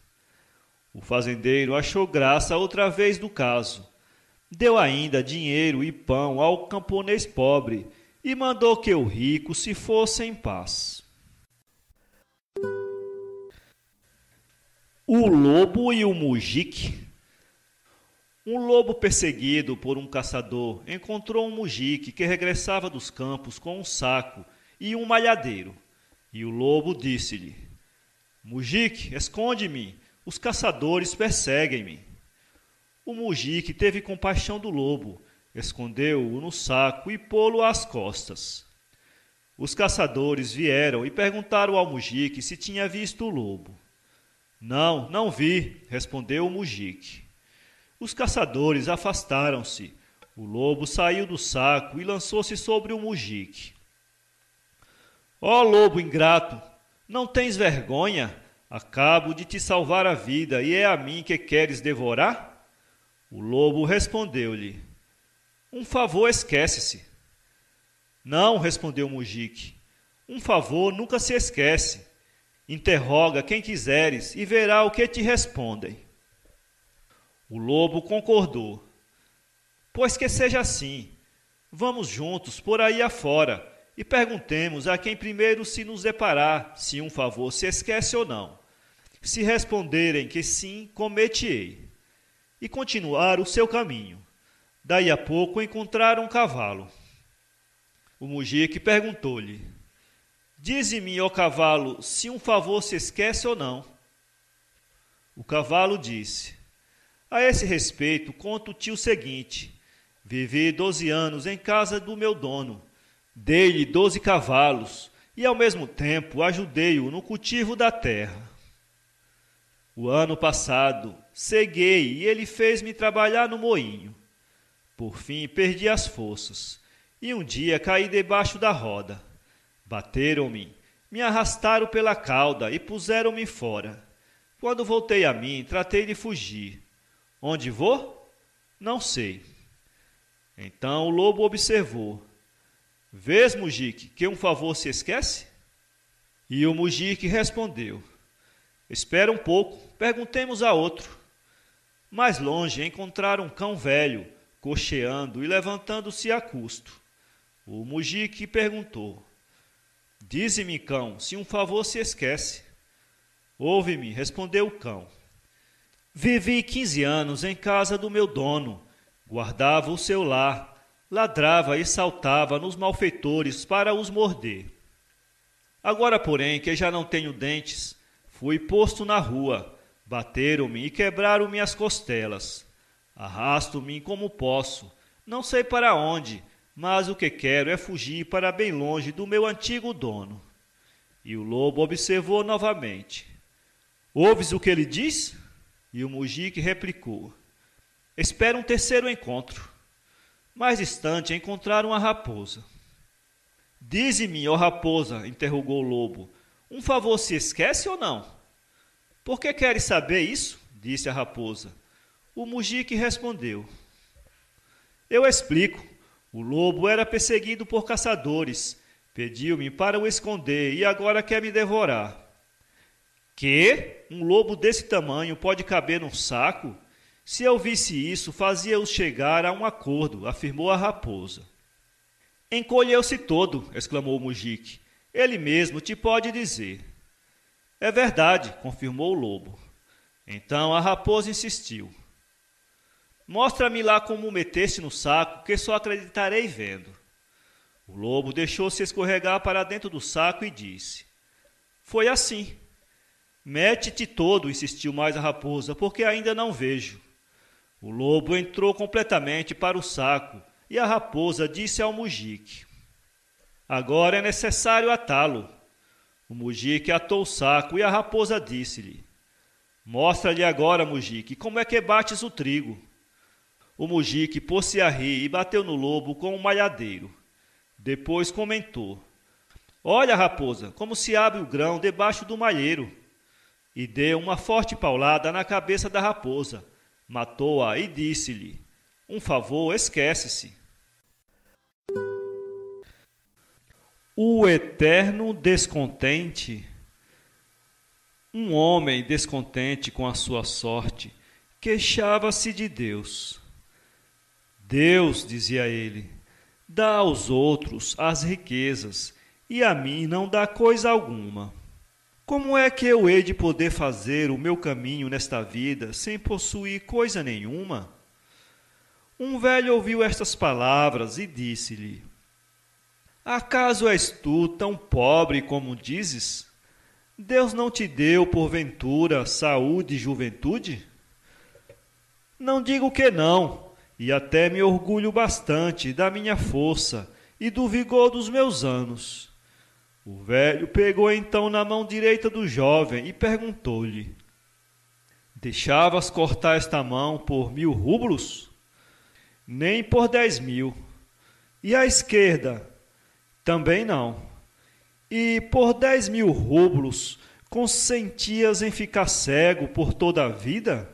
O fazendeiro achou graça outra vez do caso. Deu ainda dinheiro e pão ao camponês pobre e mandou que o rico se fosse em paz. O lobo e o mujique. Um lobo perseguido por um caçador encontrou um mujique que regressava dos campos com um saco e um malhadeiro. E o lobo disse-lhe: Mujique, esconde-me, os caçadores perseguem-me. O mujique teve compaixão do lobo, escondeu-o no saco e pô-lo às costas. Os caçadores vieram e perguntaram ao mujique se tinha visto o lobo. Não, não vi, respondeu o mujique. Os caçadores afastaram-se. O lobo saiu do saco e lançou-se sobre o mujique. Ó lobo ingrato, não tens vergonha? Acabo de te salvar a vida e é a mim que queres devorar? O lobo respondeu-lhe: um favor esquece-se. Não, respondeu o mujique, um favor nunca se esquece. Interroga quem quiseres e verá o que te respondem. O lobo concordou. Pois que seja assim. Vamos juntos por aí afora e perguntemos a quem primeiro se nos deparar se um favor se esquece ou não. Se responderem que sim, comete-ei. E continuar o seu caminho. Daí a pouco encontraram um cavalo. O mujique perguntou-lhe: dize-me, ó cavalo, se um favor se esquece ou não. O cavalo disse: a esse respeito, conto-te o seguinte. Vivi 12 anos em casa do meu dono. Dei-lhe 12 cavalos e, ao mesmo tempo, ajudei-o no cultivo da terra. O ano passado, ceguei e ele fez-me trabalhar no moinho. Por fim, perdi as forças e um dia caí debaixo da roda. Bateram-me, me arrastaram pela cauda e puseram-me fora. Quando voltei a mim, tratei de fugir. Onde vou? Não sei. Então o lobo observou: vês, mujique, que um favor se esquece? E o mujique respondeu: espera um pouco, perguntemos a outro. Mais longe encontraram um cão velho, cocheando e levantando-se a custo. O mujique perguntou: dize-me, cão, se um favor se esquece. Ouve-me, respondeu o cão. Vivi 15 anos em casa do meu dono. Guardava o seu lar, ladrava e saltava nos malfeitores para os morder. Agora, porém, que já não tenho dentes, fui posto na rua, bateram-me e quebraram-me as costelas. Arrasto-me como posso, não sei para onde, mas o que quero é fugir para bem longe do meu antigo dono. E o lobo observou novamente. Ouves o que ele diz? E o mujique replicou. Espera um terceiro encontro. Mais distante encontraram a raposa. Dize-me, ó raposa, interrogou o lobo, um favor se esquece ou não? Por que queres saber isso? Disse a raposa. O mujique respondeu. Eu explico. O lobo era perseguido por caçadores. Pediu-me para o esconder e agora quer me devorar. Que? Um lobo desse tamanho pode caber num saco? Se eu visse isso, fazia-os chegar a um acordo, afirmou a raposa. Encolheu-se todo, exclamou o mujique. Ele mesmo te pode dizer. É verdade, confirmou o lobo. Então a raposa insistiu. Mostra-me lá como meteste no saco, que só acreditarei vendo. O lobo deixou-se escorregar para dentro do saco e disse. Foi assim. Mete-te todo, insistiu mais a raposa, porque ainda não vejo. O lobo entrou completamente para o saco e a raposa disse ao mujique. Agora é necessário atá-lo. O mujique atou o saco e a raposa disse-lhe. Mostra-lhe agora, mujique, como é que bates o trigo. O mujique pôs-se a rir e bateu no lobo com um malhadeiro. Depois comentou. Olha, raposa, como se abre o grão debaixo do malheiro. E deu uma forte paulada na cabeça da raposa. Matou-a e disse-lhe, um favor, esquece-se. O eterno descontente. Um homem descontente com a sua sorte queixava-se de Deus. Deus, dizia ele, dá aos outros as riquezas e a mim não dá coisa alguma. Como é que eu hei de poder fazer o meu caminho nesta vida sem possuir coisa nenhuma? Um velho ouviu estas palavras e disse-lhe, acaso és tu tão pobre como dizes? Deus não te deu, porventura, saúde e juventude? Não digo que não, e até me orgulho bastante da minha força e do vigor dos meus anos. O velho pegou então na mão direita do jovem e perguntou-lhe, deixavas cortar esta mão por 1000 rublos? Nem por 10.000. E a esquerda? Também não. E por 10.000 rublos consentias em ficar cego por toda a vida?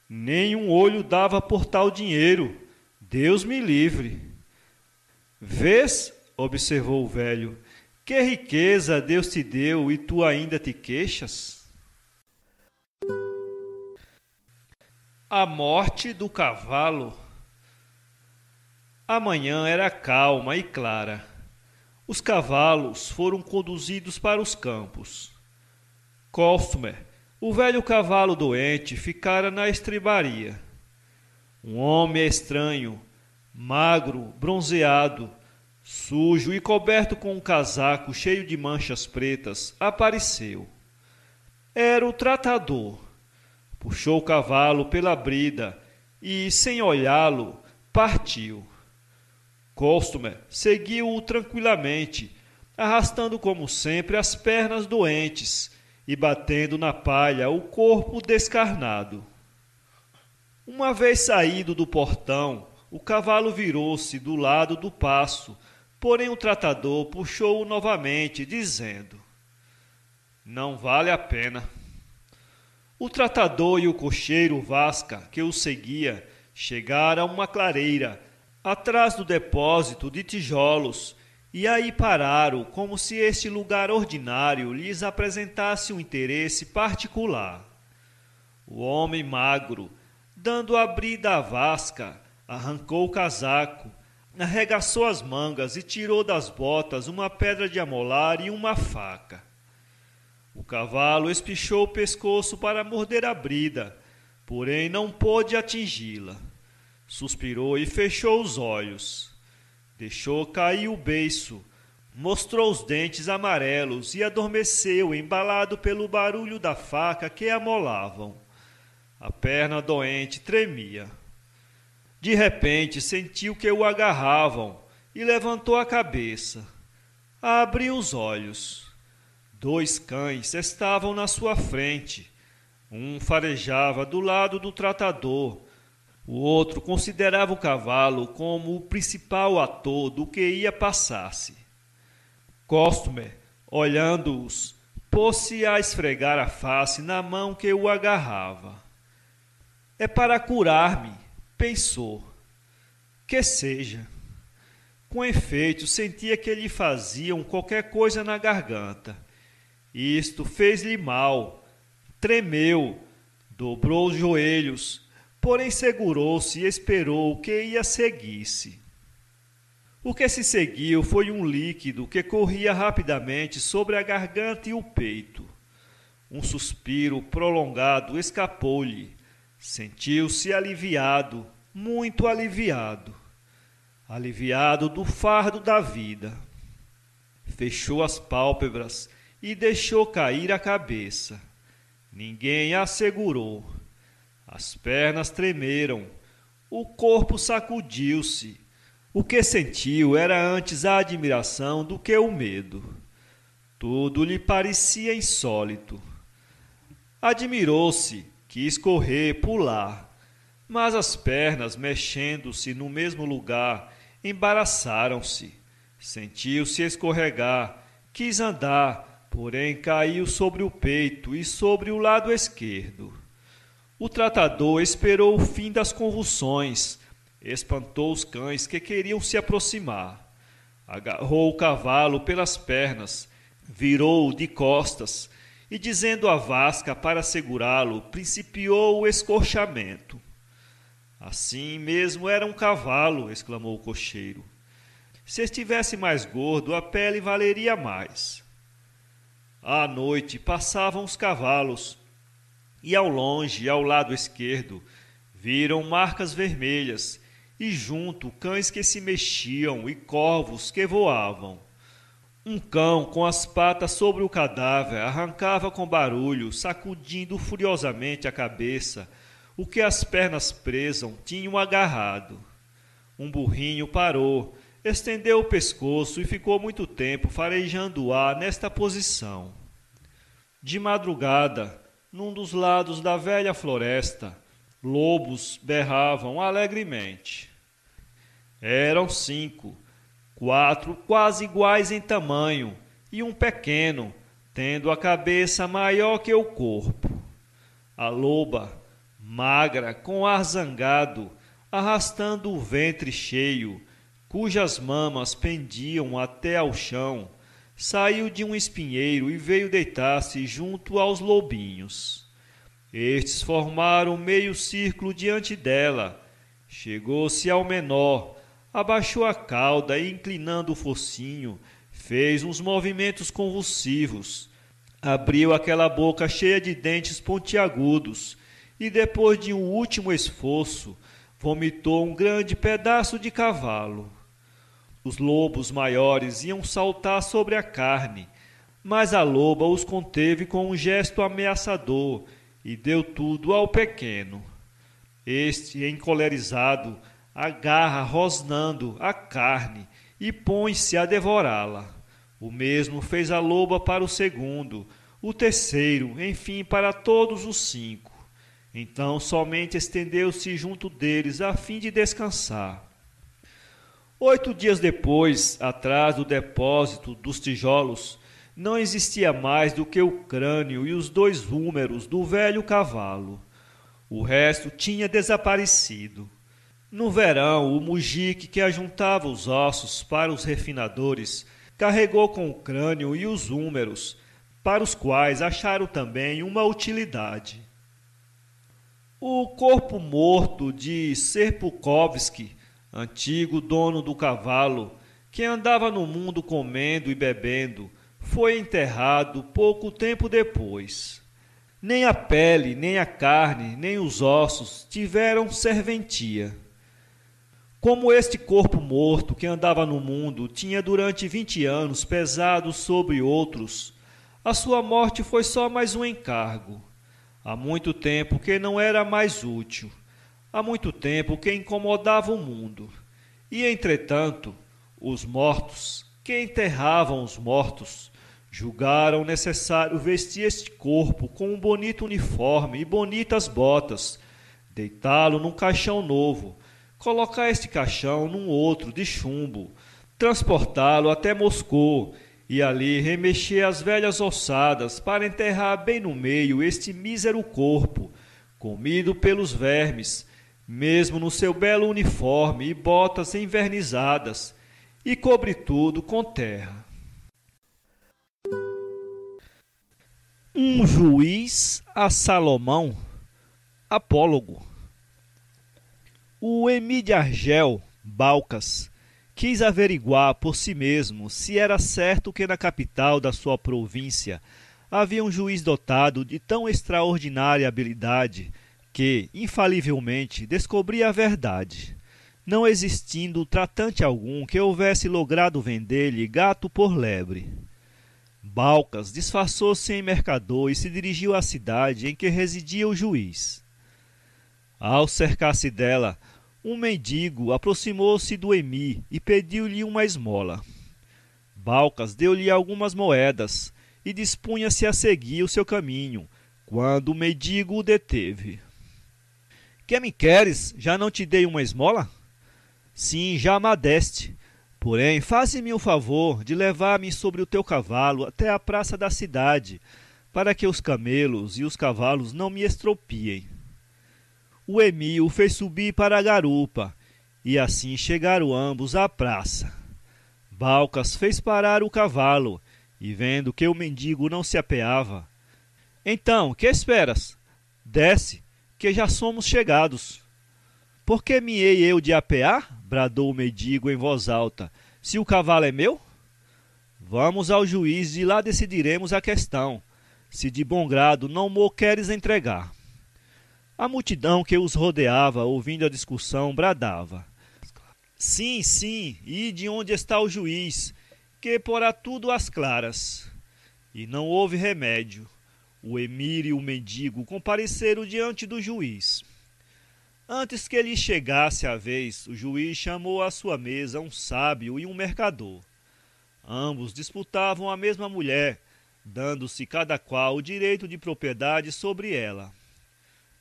Nem um olho dava por tal dinheiro, Deus me livre. Vês, observou o velho, que riqueza Deus te deu e tu ainda te queixas? A morte do cavalo. A manhã era calma e clara. Os cavalos foram conduzidos para os campos. Costumer, o velho cavalo doente, ficara na estribaria. Um homem estranho, magro, bronzeado, sujo e coberto com um casaco cheio de manchas pretas, apareceu. Era o tratador. Puxou o cavalo pela brida e, sem olhá-lo, partiu. Costumer seguiu-o tranquilamente, arrastando como sempre as pernas doentes e batendo na palha o corpo descarnado. Uma vez saído do portão, o cavalo virou-se do lado do paço, porém o tratador puxou-o novamente, dizendo: "Não vale a pena." O tratador e o cocheiro Vasca, que o seguia, chegaram a uma clareira, atrás do depósito de tijolos, e aí pararam, como se este lugar ordinário lhes apresentasse um interesse particular. O homem magro, dando a brida à Vasca, arrancou o casaco, arregaçou as mangas e tirou das botas uma pedra de amolar e uma faca. O cavalo espichou o pescoço para morder a brida, porém não pôde atingi-la. Suspirou e fechou os olhos. Deixou cair o beiço, mostrou os dentes amarelos e adormeceu, embalado pelo barulho da faca que amolavam. A perna doente tremia. De repente sentiu que o agarravam e levantou a cabeça. Abriu os olhos. 2 cães estavam na sua frente. Um farejava do lado do tratador. O outro considerava o cavalo como o principal ator do que ia passar-se. Costumer, olhando-os, pôs-se a esfregar a face na mão que o agarrava. "É para curar-me", pensou. "Que seja." Com efeito, sentia que lhe faziam qualquer coisa na garganta. Isto fez-lhe mal. Tremeu, dobrou os joelhos, porém segurou-se e esperou que ia seguir-se. O que se seguiu foi um líquido que corria rapidamente sobre a garganta e o peito. Um suspiro prolongado escapou-lhe. Sentiu-se aliviado, muito aliviado. Aliviado do fardo da vida. Fechou as pálpebras e deixou cair a cabeça. Ninguém a segurou. As pernas tremeram. O corpo sacudiu-se. O que sentiu era antes a admiração do que o medo. Tudo lhe parecia insólito. Admirou-se, quis correr, pular, mas as pernas, mexendo-se no mesmo lugar, embaraçaram-se. Sentiu-se escorregar, quis andar, porém caiu sobre o peito e sobre o lado esquerdo. O tratador esperou o fim das convulsões, espantou os cães que queriam se aproximar. Agarrou o cavalo pelas pernas, virou-o de costas e, dizendo a Vasca para segurá-lo, principiou o escorchamento. "Assim mesmo era um cavalo", exclamou o cocheiro. "Se estivesse mais gordo, a pele valeria mais." À noite passavam os cavalos, e ao longe, ao lado esquerdo, viram marcas vermelhas, e junto cães que se mexiam e corvos que voavam. Um cão com as patas sobre o cadáver arrancava com barulho, sacudindo furiosamente a cabeça, o que as pernas presas tinham agarrado. Um burrinho parou, estendeu o pescoço e ficou muito tempo farejando o ar nesta posição. De madrugada, num dos lados da velha floresta, lobos berravam alegremente. Eram 5, 4 quase iguais em tamanho e um pequeno, tendo a cabeça maior que o corpo. A loba, magra, com ar zangado, arrastando o ventre cheio, cujas mamas pendiam até ao chão, saiu de um espinheiro e veio deitar-se junto aos lobinhos. Estes formaram meio círculo diante dela. Chegou-se ao menor, abaixou a cauda e, inclinando o focinho, fez uns movimentos convulsivos. Abriu aquela boca cheia de dentes pontiagudos e, depois de um último esforço, vomitou um grande pedaço de cavalo. Os lobos maiores iam saltar sobre a carne, mas a loba os conteve com um gesto ameaçador e deu tudo ao pequeno. Este, encolerizado, agarra rosnando a carne e põe-se a devorá-la. O mesmo fez a loba para o segundo, o terceiro, enfim, para todos os 5. Então somente estendeu-se junto deles a fim de descansar. 8 dias depois, atrás do depósito dos tijolos, não existia mais do que o crânio e os 2 húmeros do velho cavalo. O resto tinha desaparecido. No verão, o mujique que ajuntava os ossos para os refinadores carregou com o crânio e os húmeros, para os quais acharam também uma utilidade. O corpo morto de Serpukovski, antigo dono do cavalo, que andava no mundo comendo e bebendo, foi enterrado pouco tempo depois. Nem a pele, nem a carne, nem os ossos tiveram serventia. Como este corpo morto que andava no mundo tinha durante 20 anos pesado sobre outros, a sua morte foi só mais um encargo. Há muito tempo que não era mais útil, há muito tempo que incomodava o mundo. E, entretanto, os mortos, que enterravam os mortos, julgaram necessário vestir este corpo com um bonito uniforme e bonitas botas, deitá-lo num caixão novo, colocar este caixão num outro de chumbo, transportá-lo até Moscou e ali remexer as velhas ossadas para enterrar bem no meio este mísero corpo, comido pelos vermes, mesmo no seu belo uniforme e botas envernizadas, e cobrir tudo com terra. Um juiz a Salomão, apólogo. O emir de Argel, Balcas, quis averiguar por si mesmo se era certo que na capital da sua província havia um juiz dotado de tão extraordinária habilidade que, infalivelmente, descobria a verdade, não existindo tratante algum que houvesse logrado vender-lhe gato por lebre. Balcas disfarçou-se em mercador e se dirigiu à cidade em que residia o juiz. Ao cercar-se dela, um mendigo aproximou-se do emir e pediu-lhe uma esmola. Balcas deu-lhe algumas moedas e dispunha-se a seguir o seu caminho, quando o mendigo o deteve. — Que me queres? Já não te dei uma esmola? — Sim, já me deste. Porém, faze-me o favor de levar-me sobre o teu cavalo até a praça da cidade, para que os camelos e os cavalos não me estropiem. O emir o fez subir para a garupa, e assim chegaram ambos à praça. Balcas fez parar o cavalo, e vendo que o mendigo não se apeava: — Então, que esperas? Desce, que já somos chegados. — Por que me hei eu de apear? Bradou o mendigo em voz alta. — Se o cavalo é meu? Vamos ao juiz e lá decidiremos a questão, se de bom grado não mo queres entregar. A multidão que os rodeava, ouvindo a discussão, bradava: — Sim, sim, e de onde está o juiz, que porá tudo às claras? E não houve remédio. O emir e o mendigo compareceram diante do juiz. Antes que lhe chegasse a vez, o juiz chamou à sua mesa um sábio e um mercador. Ambos disputavam a mesma mulher, dando-se cada qual o direito de propriedade sobre ela.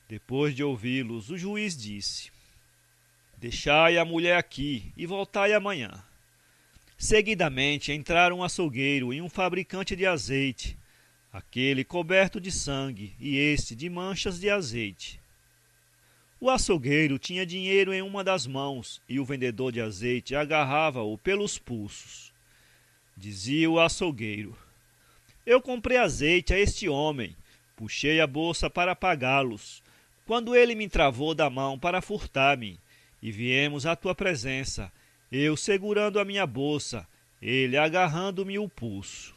Depois de ouvi-los, o juiz disse: — Deixai a mulher aqui e voltai amanhã. Seguidamente entraram um açougueiro e um fabricante de azeite. aquele coberto de sangue e este de manchas de azeite. O açougueiro tinha dinheiro em uma das mãos e o vendedor de azeite agarrava-o pelos pulsos. Dizia o açougueiro: Eu comprei azeite a este homem, puxei a bolsa para pagá-los, quando ele me travou da mão para furtar-me, e viemos à tua presença, eu segurando a minha bolsa, ele agarrando-me o pulso.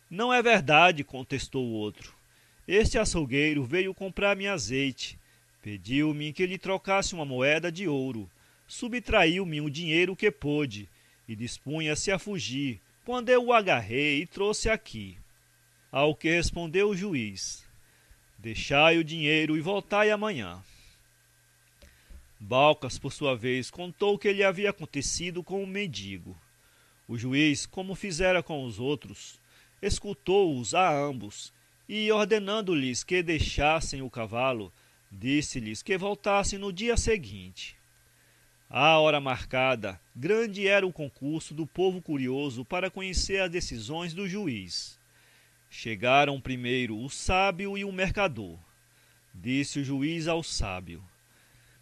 Não é verdade, contestou o outro. Este açougueiro veio comprar-me azeite. Pediu-me que lhe trocasse uma moeda de ouro. Subtraiu-me o dinheiro que pôde e dispunha-se a fugir, quando eu o agarrei e trouxe aqui. Ao que respondeu o juiz: Deixai o dinheiro e voltai amanhã. Balcas, por sua vez, contou o que lhe havia acontecido com o mendigo. O juiz, como fizera com os outros, escutou-os a ambos e, ordenando-lhes que deixassem o cavalo, disse-lhes que voltassem no dia seguinte. À hora marcada, grande era o concurso do povo curioso para conhecer as decisões do juiz. Chegaram primeiro o sábio e o mercador. Disse o juiz ao sábio: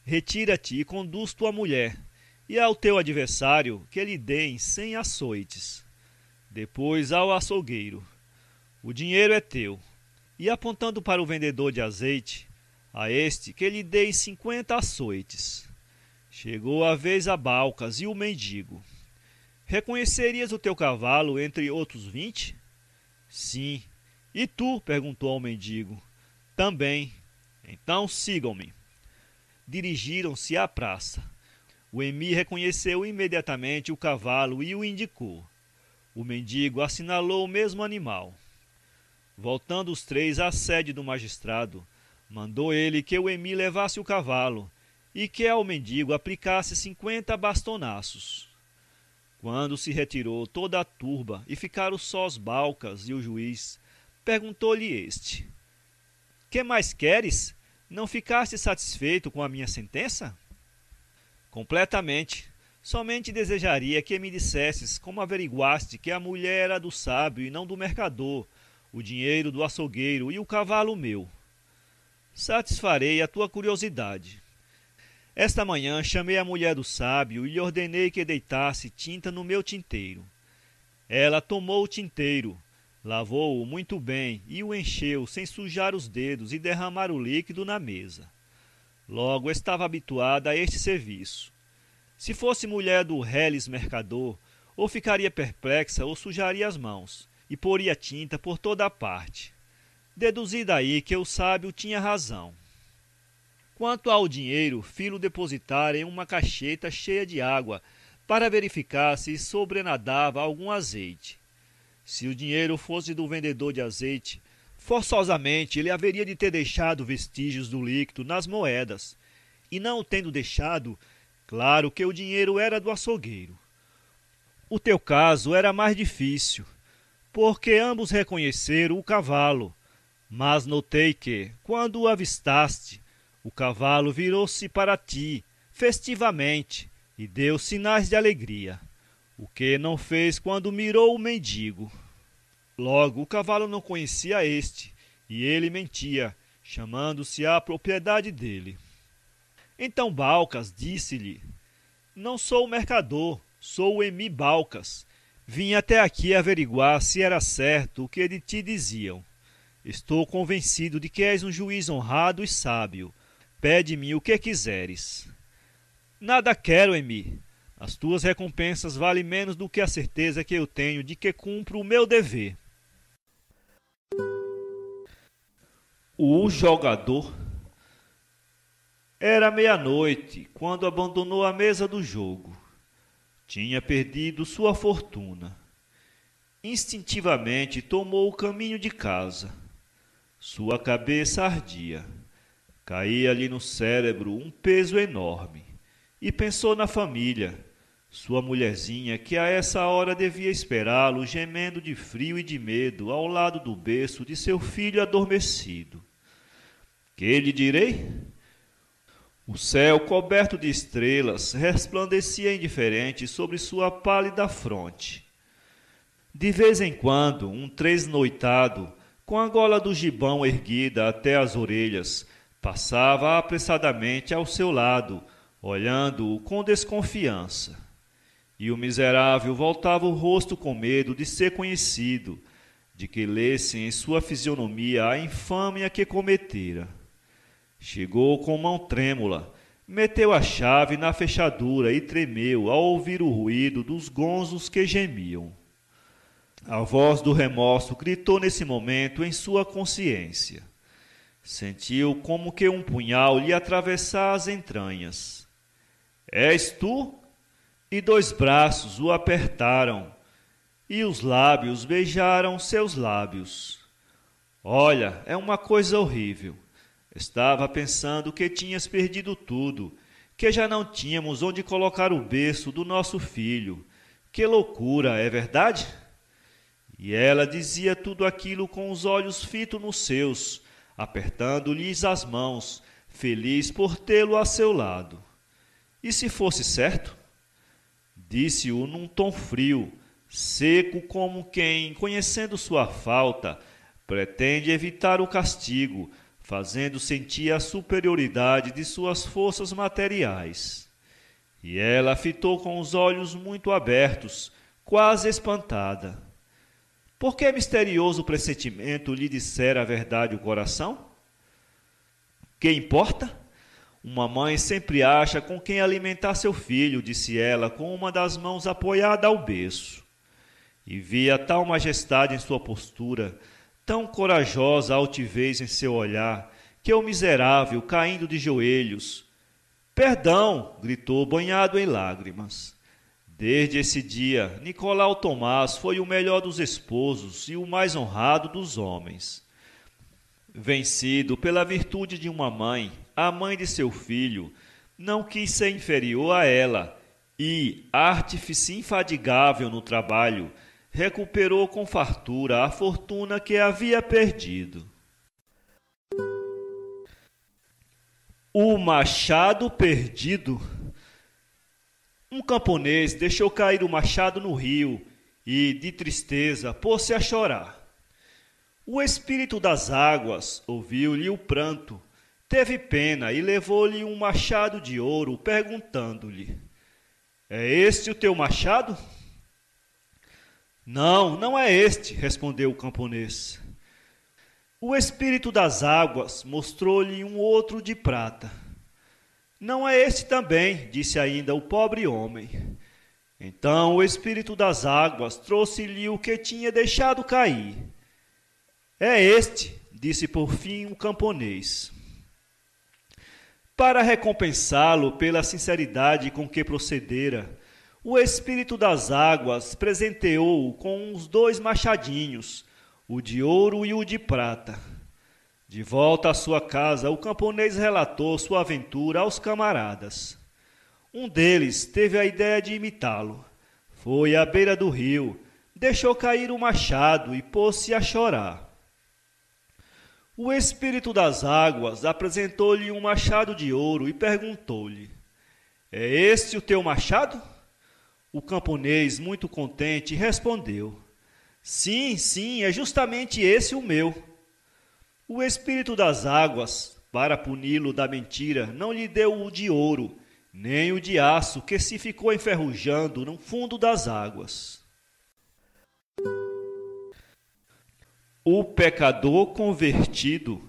Retira-te e conduz tua mulher, e ao teu adversário que lhe deem 100 açoites. Depois ao açougueiro: O dinheiro é teu. E apontando para o vendedor de azeite, a este que lhe dei 50 açoites. Chegou a vez a Balcas e o mendigo: Reconhecerias o teu cavalo entre outros 20? Sim. E tu? Perguntou ao mendigo. Também. Então sigam-me. Dirigiram-se à praça. O Emi reconheceu imediatamente o cavalo e o indicou. O mendigo assinalou o mesmo animal. Voltando os três à sede do magistrado, mandou ele que o Emi levasse o cavalo e que ao mendigo aplicasse 50 bastonaços. Quando se retirou toda a turba e ficaram sós Balcas e o juiz, perguntou-lhe este: Que mais queres? Não ficaste satisfeito com a minha sentença? Completamente. Somente desejaria que me dissesses como averiguaste que a mulher era do sábio e não do mercador, o dinheiro do açougueiro e o cavalo meu. Satisfarei a tua curiosidade. Esta manhã chamei a mulher do sábio e lhe ordenei que deitasse tinta no meu tinteiro. Ela tomou o tinteiro, lavou-o muito bem e o encheu sem sujar os dedos e derramar o líquido na mesa. Logo estava habituada a este serviço. Se fosse mulher do reles mercador, ou ficaria perplexa ou sujaria as mãos, e poria tinta por toda a parte. Deduzi daí que o sábio tinha razão. Quanto ao dinheiro, filo depositar em uma cacheta cheia de água, para verificar se sobrenadava algum azeite. Se o dinheiro fosse do vendedor de azeite, forçosamente ele haveria de ter deixado vestígios do líquido nas moedas, e não o tendo deixado, claro que o dinheiro era do açougueiro. O teu caso era mais difícil, porque ambos reconheceram o cavalo, mas notei que, quando o avistaste, o cavalo virou-se para ti, festivamente, e deu sinais de alegria, o que não fez quando mirou o mendigo. Logo, o cavalo não conhecia este, e ele mentia, chamando-se a propriedade dele. Então Balcas disse-lhe: Não sou o mercador, sou o Emi Balcas. Vim até aqui averiguar se era certo o que de ti diziam. Estou convencido de que és um juiz honrado e sábio. Pede-me o que quiseres. Nada quero, Emi. As tuas recompensas valem menos do que a certeza que eu tenho de que cumpro o meu dever. O jogador. Era meia-noite quando abandonou a mesa do jogo. Tinha perdido sua fortuna. Instintivamente tomou o caminho de casa. Sua cabeça ardia. Caía-lhe no cérebro um peso enorme. E pensou na família, sua mulherzinha, que a essa hora devia esperá-lo, gemendo de frio e de medo, ao lado do berço de seu filho adormecido. Que lhe direi? O céu, coberto de estrelas, resplandecia indiferente sobre sua pálida fronte. De vez em quando, um tresnoitado, com a gola do gibão erguida até as orelhas, passava apressadamente ao seu lado, olhando-o com desconfiança. E o miserável voltava o rosto com medo de ser conhecido, de que lessem em sua fisionomia a infâmia que cometera. Chegou com mão trêmula, meteu a chave na fechadura e tremeu ao ouvir o ruído dos gonzos que gemiam. A voz do remorso gritou nesse momento em sua consciência. Sentiu como que um punhal lhe atravessar as entranhas. És tu? E dois braços o apertaram, e os lábios beijaram seus lábios. Olha, é uma coisa horrível. Estava pensando que tinhas perdido tudo, que já não tínhamos onde colocar o berço do nosso filho. Que loucura, é verdade? E ela dizia tudo aquilo com os olhos fitos nos seus, apertando-lhes as mãos, feliz por tê-lo a seu lado. E se fosse certo? Disse-o num tom frio, seco como quem, conhecendo sua falta, pretende evitar o castigo, fazendo sentir a superioridade de suas forças materiais. E ela fitou com os olhos muito abertos, quase espantada. Por que misterioso pressentimento lhe dissera a verdade o coração? Que importa? Uma mãe sempre acha com quem alimentar seu filho, disse ela, com uma das mãos apoiada ao berço. E via tal majestade em sua postura, tão corajosa altivez em seu olhar, que o miserável, caindo de joelhos, «Perdão!» gritou, banhado em lágrimas. Desde esse dia, Nicolau Tomás foi o melhor dos esposos e o mais honrado dos homens. Vencido pela virtude de uma mãe, a mãe de seu filho não quis ser inferior a ela e, artífice infadigável no trabalho, recuperou com fartura a fortuna que havia perdido. O machado perdido. Um camponês deixou cair o machado no rio e, de tristeza, pôs-se a chorar. O espírito das águas ouviu-lhe o pranto, teve pena e levou-lhe um machado de ouro, perguntando-lhe: É este o teu machado? Não, não é este, respondeu o camponês. O espírito das águas mostrou-lhe um outro de prata. Não é este também, disse ainda o pobre homem. Então o espírito das águas trouxe-lhe o que tinha deixado cair. É este, disse por fim o camponês. Para recompensá-lo pela sinceridade com que procedera, o espírito das águas presenteou-o com os 2 machadinhos, o de ouro e o de prata. De volta à sua casa, o camponês relatou sua aventura aos camaradas. Um deles teve a ideia de imitá-lo. Foi à beira do rio, deixou cair o machado e pôs-se a chorar. O espírito das águas apresentou-lhe um machado de ouro e perguntou-lhe: É este o teu machado? O camponês, muito contente, respondeu: Sim, sim, é justamente esse o meu. O espírito das águas, para puni-lo da mentira, não lhe deu o de ouro, nem o de aço que se ficou enferrujando no fundo das águas. O pecador convertido.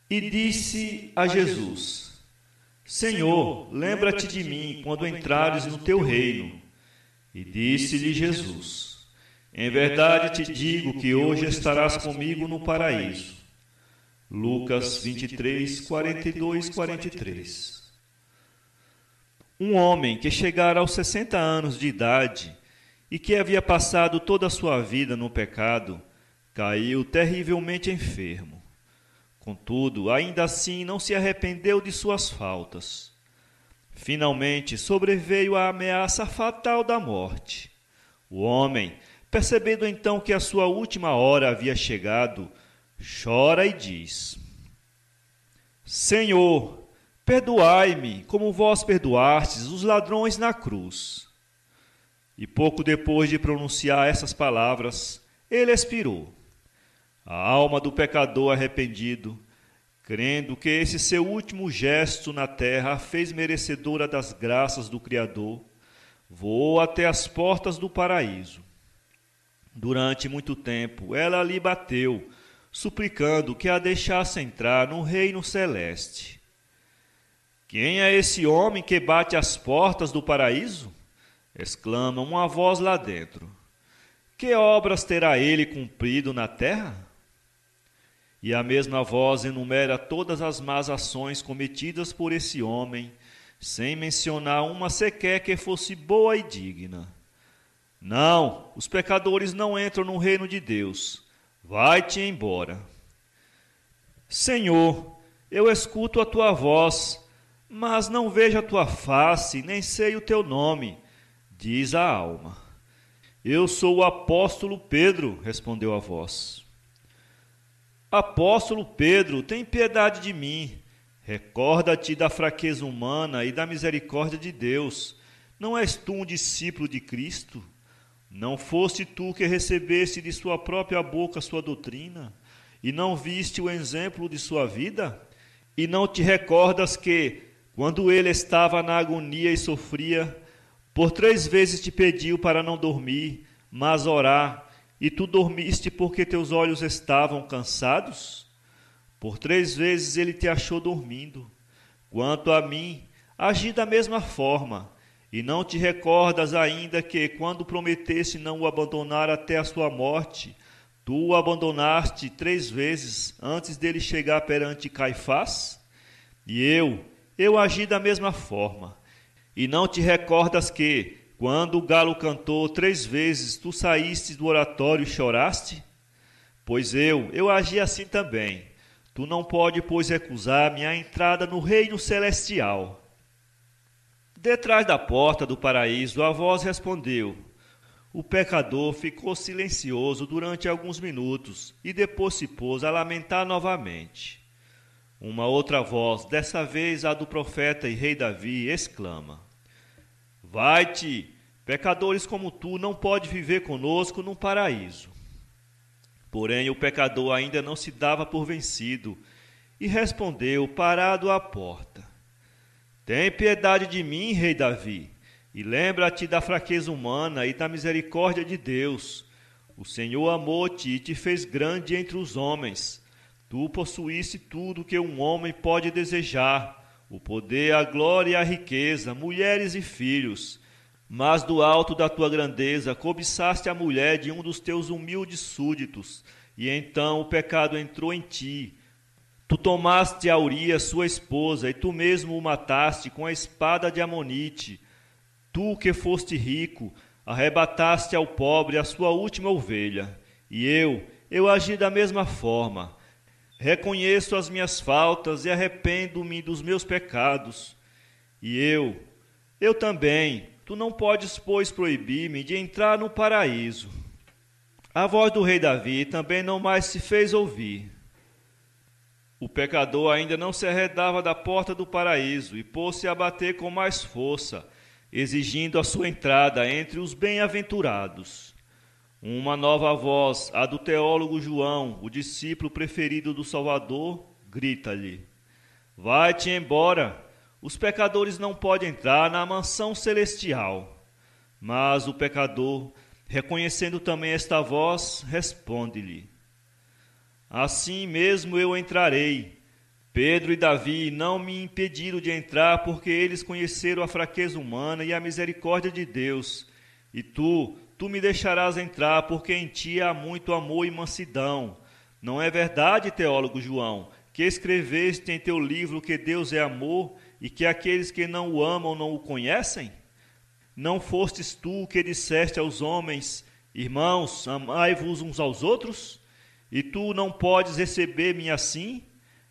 E disse a Jesus: Senhor, lembra-te de mim quando entrares no teu reino. E disse-lhe Jesus: Em verdade te digo que hoje estarás comigo no paraíso. Lucas 23, 42, 43. Um homem que chegara aos 60 anos de idade e que havia passado toda a sua vida no pecado, caiu terrivelmente enfermo. Contudo, ainda assim não se arrependeu de suas faltas. Finalmente sobreveio a ameaça fatal da morte. O homem, percebendo então que a sua última hora havia chegado, chora e diz: Senhor, perdoai-me, como vós perdoastes os ladrões na cruz. E pouco depois de pronunciar essas palavras, ele expirou. A alma do pecador arrependido, crendo que esse seu último gesto na terra a fez merecedora das graças do Criador, voou até as portas do paraíso. Durante muito tempo ela ali bateu, suplicando que a deixasse entrar no reino celeste. Quem é esse homem que bate às portas do paraíso? Exclama uma voz lá dentro. Que obras terá ele cumprido na terra? E a mesma voz enumera todas as más ações cometidas por esse homem, sem mencionar uma sequer que fosse boa e digna. Não, os pecadores não entram no reino de Deus. Vai-te embora. Senhor, eu escuto a tua voz, mas não vejo a tua face, nem sei o teu nome, diz a alma. Eu sou o apóstolo Pedro, respondeu a voz. Apóstolo Pedro, tem piedade de mim. Recorda-te da fraqueza humana e da misericórdia de Deus. Não és tu um discípulo de Cristo? Não foste tu que recebeste de sua própria boca sua doutrina? E não viste o exemplo de sua vida? E não te recordas que, quando ele estava na agonia e sofria, por 3 vezes te pediu para não dormir, mas orar, e tu dormiste porque teus olhos estavam cansados? Por 3 vezes ele te achou dormindo. Quanto a mim, agi da mesma forma. E não te recordas ainda que, quando prometeste não o abandonar até a sua morte, tu o abandonaste 3 vezes antes dele chegar perante Caifás? E eu agi da mesma forma. E não te recordas que, quando o galo cantou 3 vezes, tu saíste do oratório e choraste? Pois eu agi assim também. Tu não pode, pois, recusar-me a entrada no reino celestial. Detrás da porta do paraíso, a voz respondeu. O pecador ficou silencioso durante alguns minutos e depois se pôs a lamentar novamente. Uma outra voz, dessa vez a do profeta e rei Davi, exclama: Vai-te, pecadores como tu não pode viver conosco no paraíso. Porém o pecador ainda não se dava por vencido e respondeu, parado à porta: Tem piedade de mim, rei Davi, e lembra-te da fraqueza humana e da misericórdia de Deus. O Senhor amou-te e te fez grande entre os homens. Tu possuíste tudo que um homem pode desejar, o poder, a glória e a riqueza, mulheres e filhos. Mas do alto da tua grandeza cobiçaste a mulher de um dos teus humildes súditos, e então o pecado entrou em ti. Tu tomaste a Urias, sua esposa, e tu mesmo o mataste com a espada de Amonite. Tu que foste rico, arrebataste ao pobre a sua última ovelha. E eu agi da mesma forma. Reconheço as minhas faltas e arrependo-me dos meus pecados. E eu também, tu não podes, pois, proibir-me de entrar no paraíso. A voz do rei Davi também não mais se fez ouvir. O pecador ainda não se arredava da porta do paraíso e pôs-se a bater com mais força, exigindo a sua entrada entre os bem-aventurados. Uma nova voz, a do teólogo João, o discípulo preferido do Salvador, grita-lhe: Vai-te embora, os pecadores não podem entrar na mansão celestial. Mas o pecador, reconhecendo também esta voz, responde-lhe: Assim mesmo eu entrarei. Pedro e Davi não me impediram de entrar porque eles conheceram a fraqueza humana e a misericórdia de Deus. E tu me deixarás entrar porque em ti há muito amor e mansidão. Não é verdade, teólogo João, que escreveste em teu livro que Deus é amor e que aqueles que não o amam não o conhecem? Não fostes tu que disseste aos homens: Irmãos, amai-vos uns aos outros? E tu não podes receber-me assim?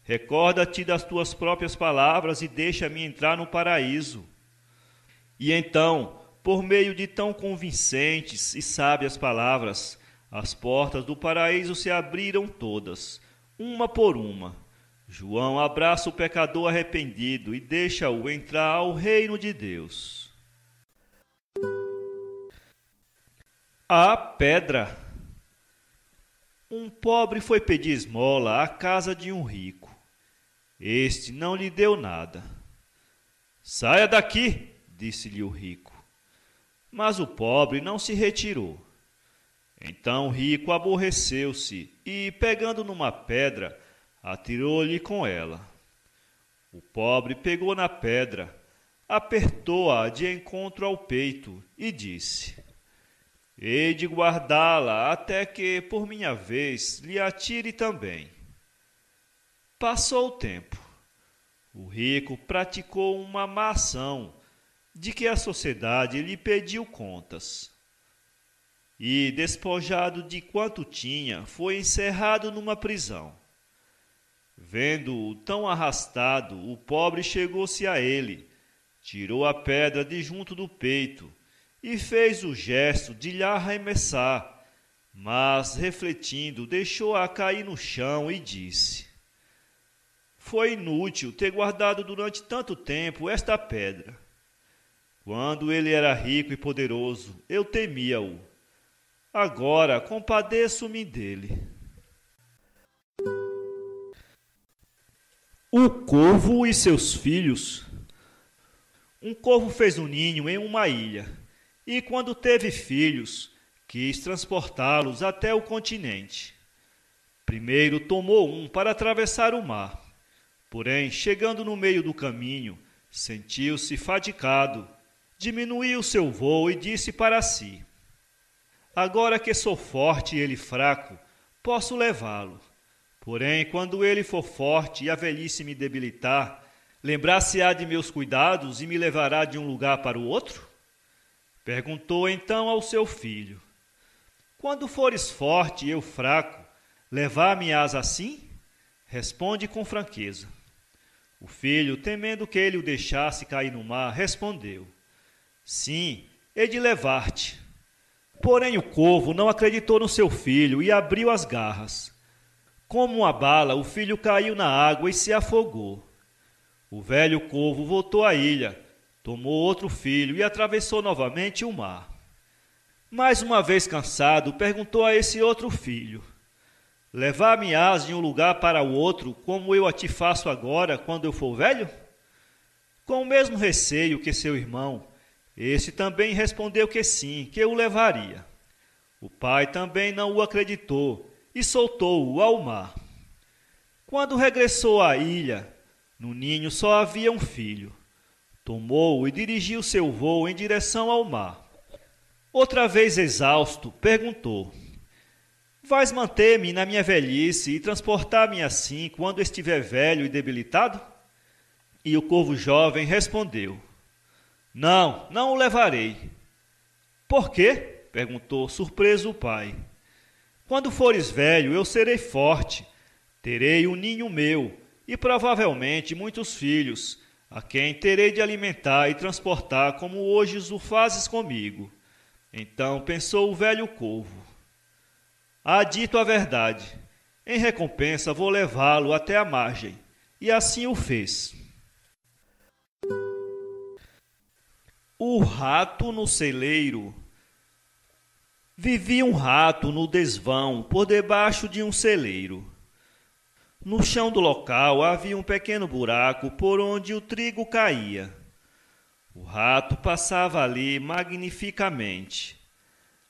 Recorda-te das tuas próprias palavras e deixa-me entrar no paraíso. E então, por meio de tão convincentes e sábias palavras, as portas do paraíso se abriram todas, uma por uma. João abraça o pecador arrependido e deixa-o entrar ao reino de Deus. A pedra. Um pobre foi pedir esmola à casa de um rico. Este não lhe deu nada. Saia daqui, disse-lhe o rico. Mas o pobre não se retirou. Então o rico aborreceu-se e, pegando numa pedra, atirou-lhe com ela. O pobre pegou na pedra, apertou-a de encontro ao peito e disse: hei de guardá-la até que, por minha vez, lhe atire também. Passou o tempo. O rico praticou uma má ação, de que a sociedade lhe pediu contas. E, despojado de quanto tinha, foi encerrado numa prisão. Vendo-o tão arrastado, o pobre chegou-se a ele, tirou a pedra de junto do peito e fez o gesto de lhe arremessar, mas, refletindo, deixou-a cair no chão e disse: foi inútil ter guardado durante tanto tempo esta pedra. Quando ele era rico e poderoso, eu temia-o. Agora compadeço-me dele. O corvo e seus filhos. Um corvo fez um ninho em uma ilha, e quando teve filhos, quis transportá-los até o continente. Primeiro tomou um para atravessar o mar. Porém, chegando no meio do caminho, sentiu-se fadigado, diminuiu seu voo e disse para si: agora que sou forte e ele fraco, posso levá-lo. Porém, quando ele for forte e a velhice me debilitar, lembrar-se-á de meus cuidados e me levará de um lugar para o outro? Perguntou então ao seu filho: quando fores forte e eu fraco, levar-me-ás assim? Responde com franqueza. O filho, temendo que ele o deixasse cair no mar, respondeu: sim, hei de levar-te. Porém o corvo não acreditou no seu filho e abriu as garras. Como uma bala, o filho caiu na água e se afogou. O velho corvo voltou à ilha, tomou outro filho e atravessou novamente o mar. Mais uma vez cansado, perguntou a esse outro filho: levar-me-ás de um lugar para o outro, como eu a ti faço agora, quando eu for velho? Com o mesmo receio que seu irmão, este também respondeu que sim, que o levaria. O pai também não o acreditou e soltou-o ao mar. Quando regressou à ilha, no ninho só havia um filho. Tomou-o e dirigiu seu voo em direção ao mar. Outra vez exausto, perguntou: vais manter-me na minha velhice e transportar-me assim quando estiver velho e debilitado? E o corvo jovem respondeu: não, não o levarei. Por quê? Perguntou surpreso o pai. Quando fores velho, eu serei forte, terei um ninho meu e provavelmente muitos filhos, a quem terei de alimentar e transportar como hoje o fazes comigo. Então pensou o velho corvo: há dito a verdade, em recompensa vou levá-lo até a margem. E assim o fez. O rato no celeiro. Vivia um rato no desvão, por debaixo de um celeiro. No chão do local havia um pequeno buraco por onde o trigo caía. O rato passava ali magnificamente,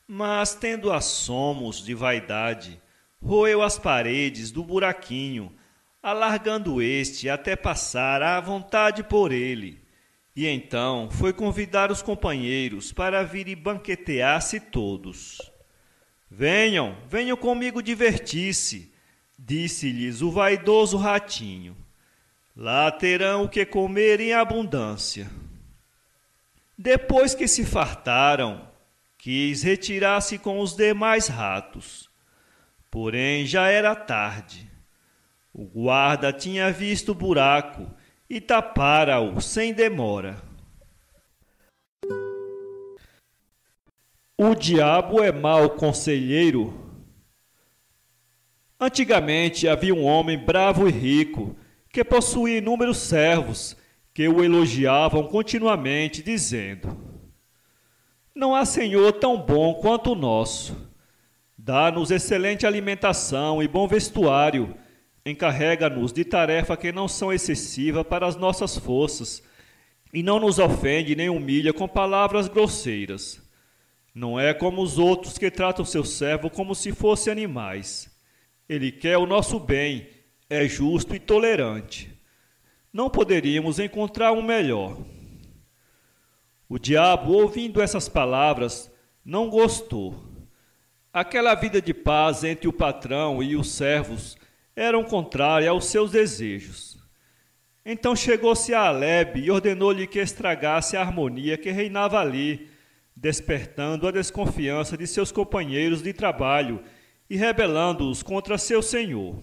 mas, tendo assomos de vaidade, roeu as paredes do buraquinho, alargando este até passar à vontade por ele. E então foi convidar os companheiros para vir e banquetear-se todos. Venham, venham comigo divertir-se, disse-lhes o vaidoso ratinho. Lá terão o que comer em abundância. Depois que se fartaram, quis retirar-se com os demais ratos. Porém já era tarde. O guarda tinha visto o buraco e tapara-o sem demora. O diabo é mau conselheiro. Antigamente havia um homem bravo e rico, que possuía inúmeros servos, que o elogiavam continuamente, dizendo: Não há Senhor tão bom quanto o nosso. Dá-nos excelente alimentação e bom vestuário. Encarrega-nos de tarefa que não são excessiva para as nossas forças, e não nos ofende nem humilha com palavras grosseiras. Não é como os outros que tratam seu servo como se fossem animais. Ele quer o nosso bem, é justo e tolerante. Não poderíamos encontrar um melhor. O diabo, ouvindo essas palavras, não gostou. Aquela vida de paz entre o patrão e os servos era contrária aos seus desejos. Então chegou-se a Alebe e ordenou-lhe que estragasse a harmonia que reinava ali, despertando a desconfiança de seus companheiros de trabalho e rebelando-os contra seu senhor.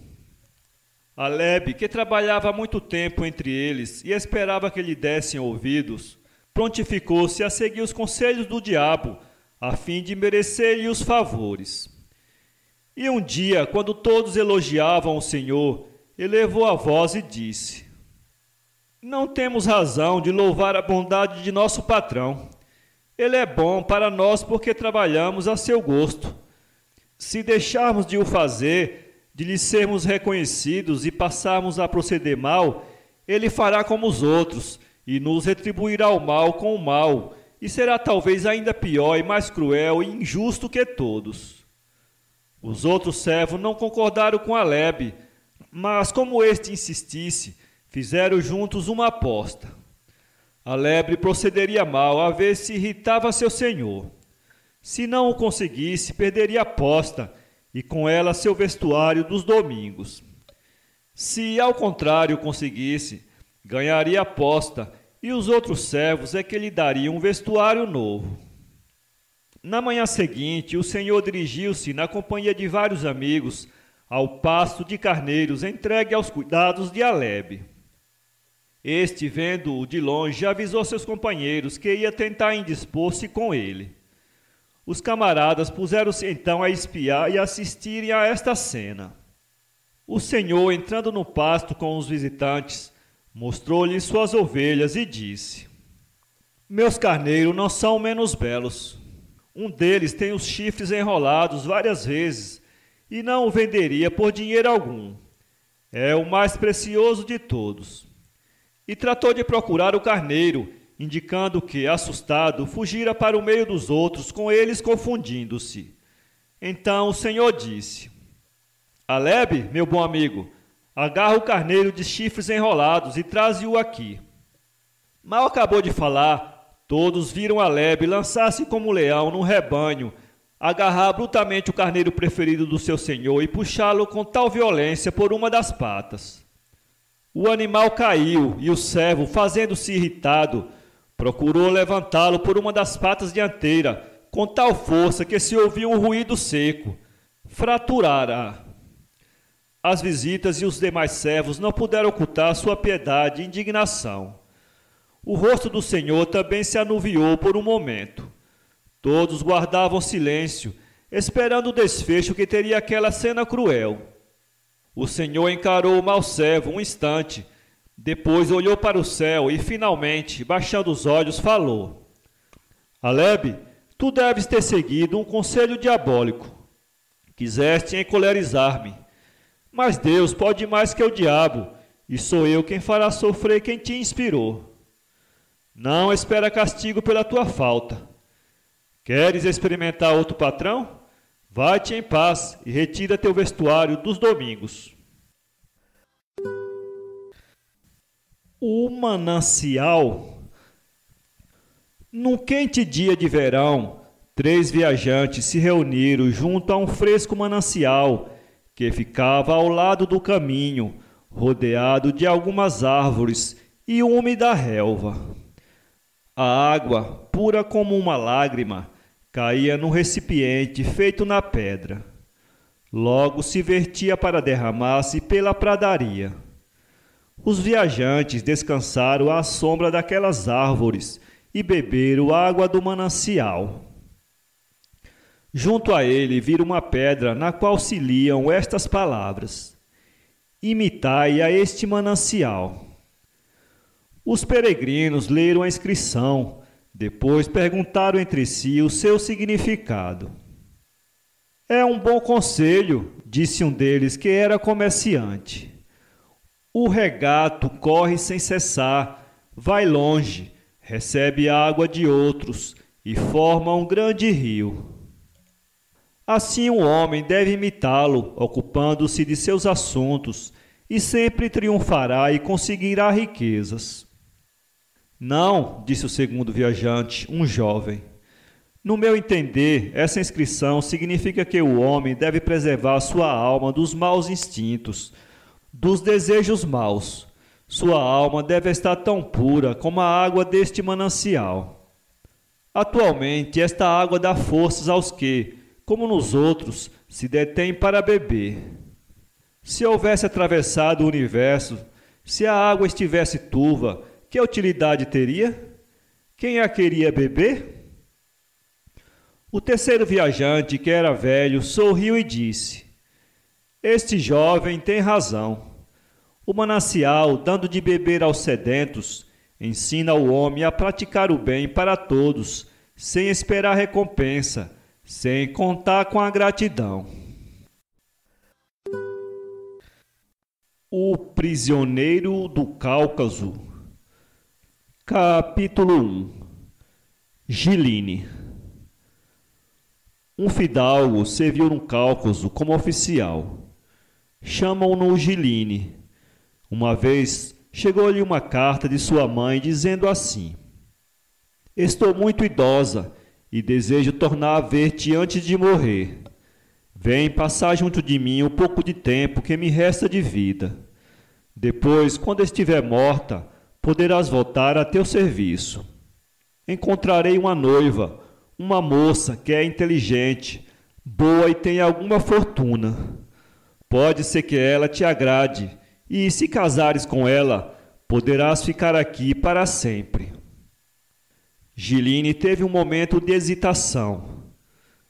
Alebe, que trabalhava há muito tempo entre eles e esperava que lhe dessem ouvidos, prontificou-se a seguir os conselhos do diabo, a fim de merecer-lhe os favores. E um dia, quando todos elogiavam o Senhor, elevou a voz e disse: Não temos razão de louvar a bondade de nosso patrão. Ele é bom para nós porque trabalhamos a seu gosto. Se deixarmos de o fazer, de lhe sermos reconhecidos e passarmos a proceder mal, ele fará como os outros e nos retribuirá o mal com o mal, e será talvez ainda pior e mais cruel e injusto que todos. Os outros servos não concordaram com Alebe, mas como este insistisse, fizeram juntos uma aposta. Alebe procederia mal a ver se irritava seu senhor. Se não o conseguisse, perderia a aposta e com ela seu vestuário dos domingos. Se, ao contrário, conseguisse, ganharia a aposta e os outros servos é que lhe dariam um vestuário novo. Na manhã seguinte, o Senhor dirigiu-se, na companhia de vários amigos, ao pasto de carneiros entregue aos cuidados de Alebe. Este, vendo-o de longe, avisou seus companheiros que ia tentar indispor-se com ele. Os camaradas puseram-se então a espiar e assistirem a esta cena. O Senhor, entrando no pasto com os visitantes, mostrou-lhes suas ovelhas e disse: Meus carneiros não são menos belos. Um deles tem os chifres enrolados várias vezes e não o venderia por dinheiro algum. É o mais precioso de todos. E tratou de procurar o carneiro, indicando que, assustado, fugira para o meio dos outros, com eles confundindo-se. Então o Senhor disse: Alebe, meu bom amigo, agarra o carneiro de chifres enrolados e traze-o aqui. Mal acabou de falar, todos viram Alebe lançar-se como leão num rebanho, agarrar brutalmente o carneiro preferido do seu senhor e puxá-lo com tal violência por uma das patas. O animal caiu e o servo, fazendo-se irritado, procurou levantá-lo por uma das patas dianteiras, com tal força que se ouvia um ruído seco. Fraturara. As visitas e os demais servos não puderam ocultar sua piedade e indignação. O rosto do Senhor também se anuviou por um momento. Todos guardavam silêncio, esperando o desfecho que teria aquela cena cruel. O Senhor encarou o mau servo um instante, depois olhou para o céu e, finalmente, baixando os olhos, falou: Alebe, tu deves ter seguido um conselho diabólico. Quiseste encolerizar-me, mas Deus pode mais que o diabo, e sou eu quem fará sofrer quem te inspirou. Não espera castigo pela tua falta. Queres experimentar outro patrão? Vai-te em paz e retira teu vestuário dos domingos. O manancial. Num quente dia de verão, 3 viajantes se reuniram junto a um fresco manancial que ficava ao lado do caminho, rodeado de algumas árvores e úmida relva. A água, pura como uma lágrima, caía num recipiente feito na pedra. Logo se vertia para derramar-se pela pradaria. Os viajantes descansaram à sombra daquelas árvores e beberam água do manancial. Junto a ele viram uma pedra na qual se liam estas palavras: Imitai a este manancial. Os peregrinos leram a inscrição, Depois perguntaram entre si o seu significado. É um bom conselho, disse um deles que era comerciante. O regato corre sem cessar, vai longe, recebe água de outros e forma um grande rio. Assim um homem deve imitá-lo, ocupando-se de seus assuntos, e sempre triunfará e conseguirá riquezas. Não, disse o segundo viajante, um jovem. No meu entender, essa inscrição significa que o homem deve preservar sua alma dos maus instintos, dos desejos maus. Sua alma deve estar tão pura como a água deste manancial. Atualmente, esta água dá forças aos que, como nos outros, se detêm para beber. Se houvesse atravessado o universo, se a água estivesse turva, que utilidade teria? Quem a queria beber? O terceiro viajante, que era velho, sorriu e disse: Este jovem tem razão. O manancial, dando de beber aos sedentos, ensina o homem a praticar o bem para todos, sem esperar recompensa, sem contar com a gratidão. O prisioneiro do Cáucaso. Capítulo 1. Giline. Um fidalgo serviu no Cáucaso como oficial. Chamam-no Giline. Uma vez chegou-lhe uma carta de sua mãe dizendo assim: Estou muito idosa e desejo tornar a ver-te antes de morrer. Vem passar junto de mim o pouco de tempo que me resta de vida. Depois, quando estiver morta, poderás voltar a teu serviço. Encontrarei uma noiva, uma moça que é inteligente, boa e tem alguma fortuna. Pode ser que ela te agrade, e se casares com ela, poderás ficar aqui para sempre. Giline teve um momento de hesitação.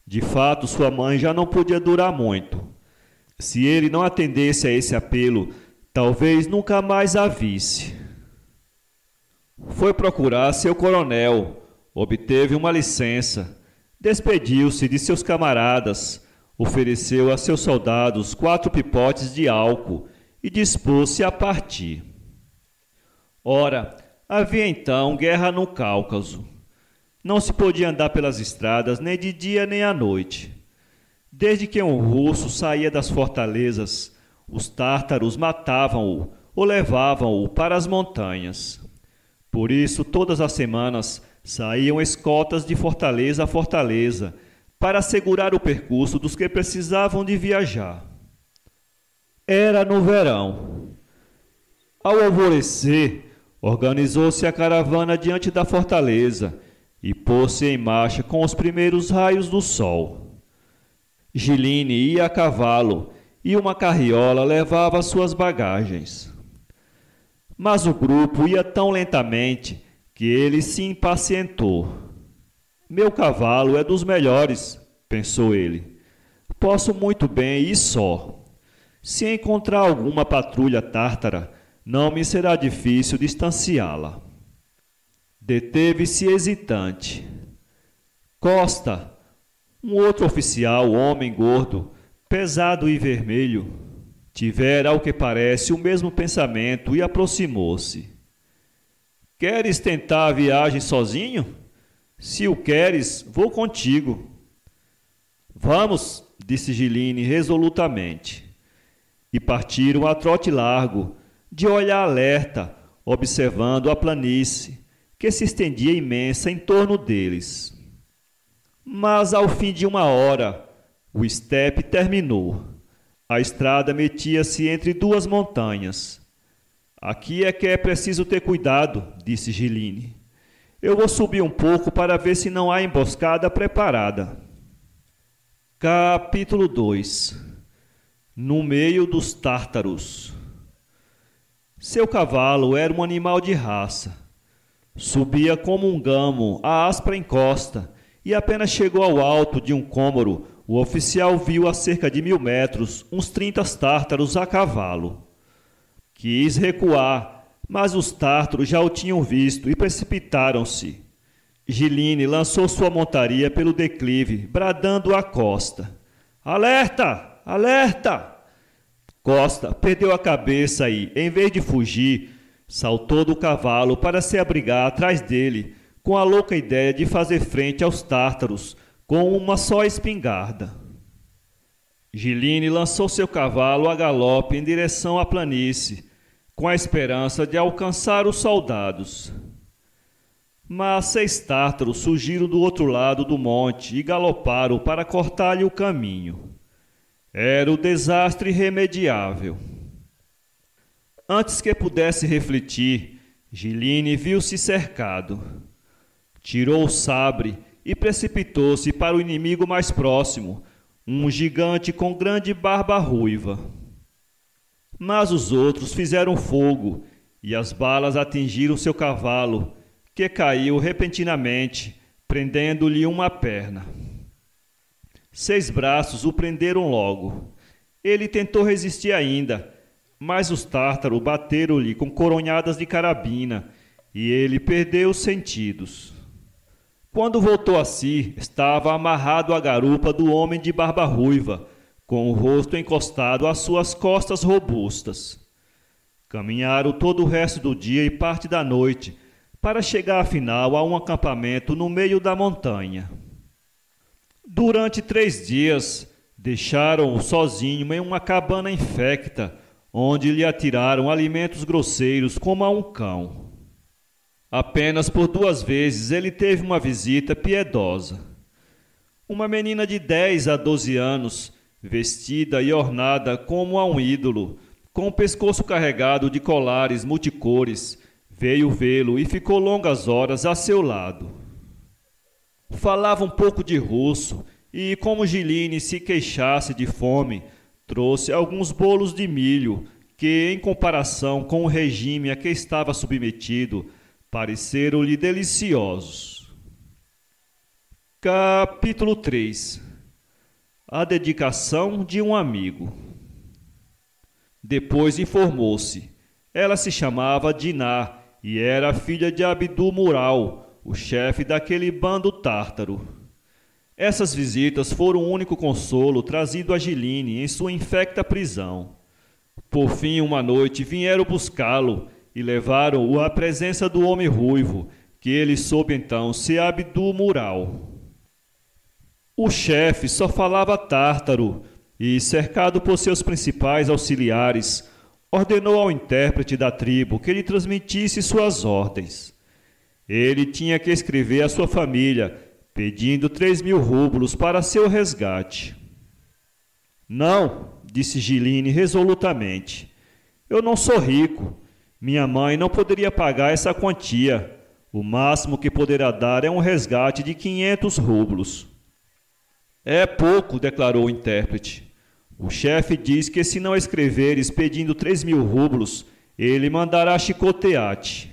De fato, sua mãe já não podia durar muito. Se ele não atendesse a esse apelo, talvez nunca mais a visse. Foi procurar seu coronel, obteve uma licença, despediu-se de seus camaradas, ofereceu a seus soldados 4 pipotes de álcool e dispôs-se a partir. Ora, havia então guerra no Cáucaso. Não se podia andar pelas estradas nem de dia nem à noite. Desde que um russo saía das fortalezas, os tártaros matavam-o ou levavam-o para as montanhas. Por isso, todas as semanas, saíam escoltas de fortaleza a fortaleza, para assegurar o percurso dos que precisavam de viajar. Era no verão. Ao alvorecer, organizou-se a caravana diante da fortaleza e pôs-se em marcha com os primeiros raios do sol. Giline ia a cavalo e uma carriola levava suas bagagens. Mas o grupo ia tão lentamente que ele se impacientou. Meu cavalo é dos melhores, pensou ele. Posso muito bem ir só. Se encontrar alguma patrulha tártara, não me será difícil distanciá-la. Deteve-se hesitante. Costa, um outro oficial, homem gordo, pesado e vermelho, tivera, ao que parece, o mesmo pensamento e aproximou-se. Queres tentar a viagem sozinho? Se o queres, vou contigo. Vamos, disse Giline resolutamente. E partiram a trote largo, de olhar alerta, observando a planície, que se estendia imensa em torno deles. Mas ao fim de 1 hora, o estepe terminou. A estrada metia-se entre 2 montanhas. Aqui é que é preciso ter cuidado, disse Giline. Eu vou subir um pouco para ver se não há emboscada preparada. Capítulo 2. No meio dos tártaros. Seu cavalo era um animal de raça. Subia como um gamo a áspera encosta e apenas chegou ao alto de um cômoro, o oficial viu a cerca de 1000 metros uns 30 tártaros a cavalo. Quis recuar, mas os tártaros já o tinham visto e precipitaram-se. Giline lançou sua montaria pelo declive, bradando à Costa: "Alerta! Alerta!" Costa perdeu a cabeça e, em vez de fugir, saltou do cavalo para se abrigar atrás dele, com a louca ideia de fazer frente aos tártaros com uma só espingarda. Giline lançou seu cavalo a galope em direção à planície, com a esperança de alcançar os soldados. Mas 6 tártaros surgiram do outro lado do monte e galoparam para cortar-lhe o caminho. Era o desastre irremediável. Antes que pudesse refletir, Giline viu-se cercado. Tirou o sabre e precipitou-se para o inimigo mais próximo, um gigante com grande barba ruiva. Mas os outros fizeram fogo e as balas atingiram seu cavalo, que caiu repentinamente, prendendo-lhe uma perna. 6 braços o prenderam logo. Ele tentou resistir ainda, mas os tártaros bateram-lhe com coronhadas de carabina e ele perdeu os sentidos. Quando voltou a si, estava amarrado à garupa do homem de barba ruiva, com o rosto encostado às suas costas robustas. Caminharam todo o resto do dia e parte da noite, para chegar afinal a um acampamento no meio da montanha. Durante 3 dias, deixaram-o sozinho em uma cabana infecta, onde lhe atiraram alimentos grosseiros como a um cão. Apenas por 2 vezes ele teve uma visita piedosa. Uma menina de 10 a 12 anos, vestida e ornada como a um ídolo, com o pescoço carregado de colares multicores, veio vê-lo e ficou longas horas a seu lado. Falava um pouco de russo e, como Giline se queixasse de fome, trouxe alguns bolos de milho que, em comparação com o regime a que estava submetido, pareceram-lhe deliciosos. Capítulo 3. A dedicação de um amigo. Depois informou-se. Ela se chamava Diná e era filha de Abdu-Mural, o chefe daquele bando tártaro. Essas visitas foram o único consolo trazido a Giline em sua infecta prisão. Por fim, uma noite, vieram buscá-lo e levaram-o à presença do homem ruivo, que ele soube então ser Abdu-Mural. O chefe só falava tártaro e, cercado por seus principais auxiliares, ordenou ao intérprete da tribo que lhe transmitisse suas ordens. Ele tinha que escrever à sua família, pedindo 3.000 rublos para seu resgate. "Não", disse Giline resolutamente. "Eu não sou rico. Minha mãe não poderia pagar essa quantia. O máximo que poderá dar é um resgate de 500 rublos. "É pouco", declarou o intérprete. "O chefe diz que se não escreveres pedindo 3.000 rublos, ele mandará chicotear-te."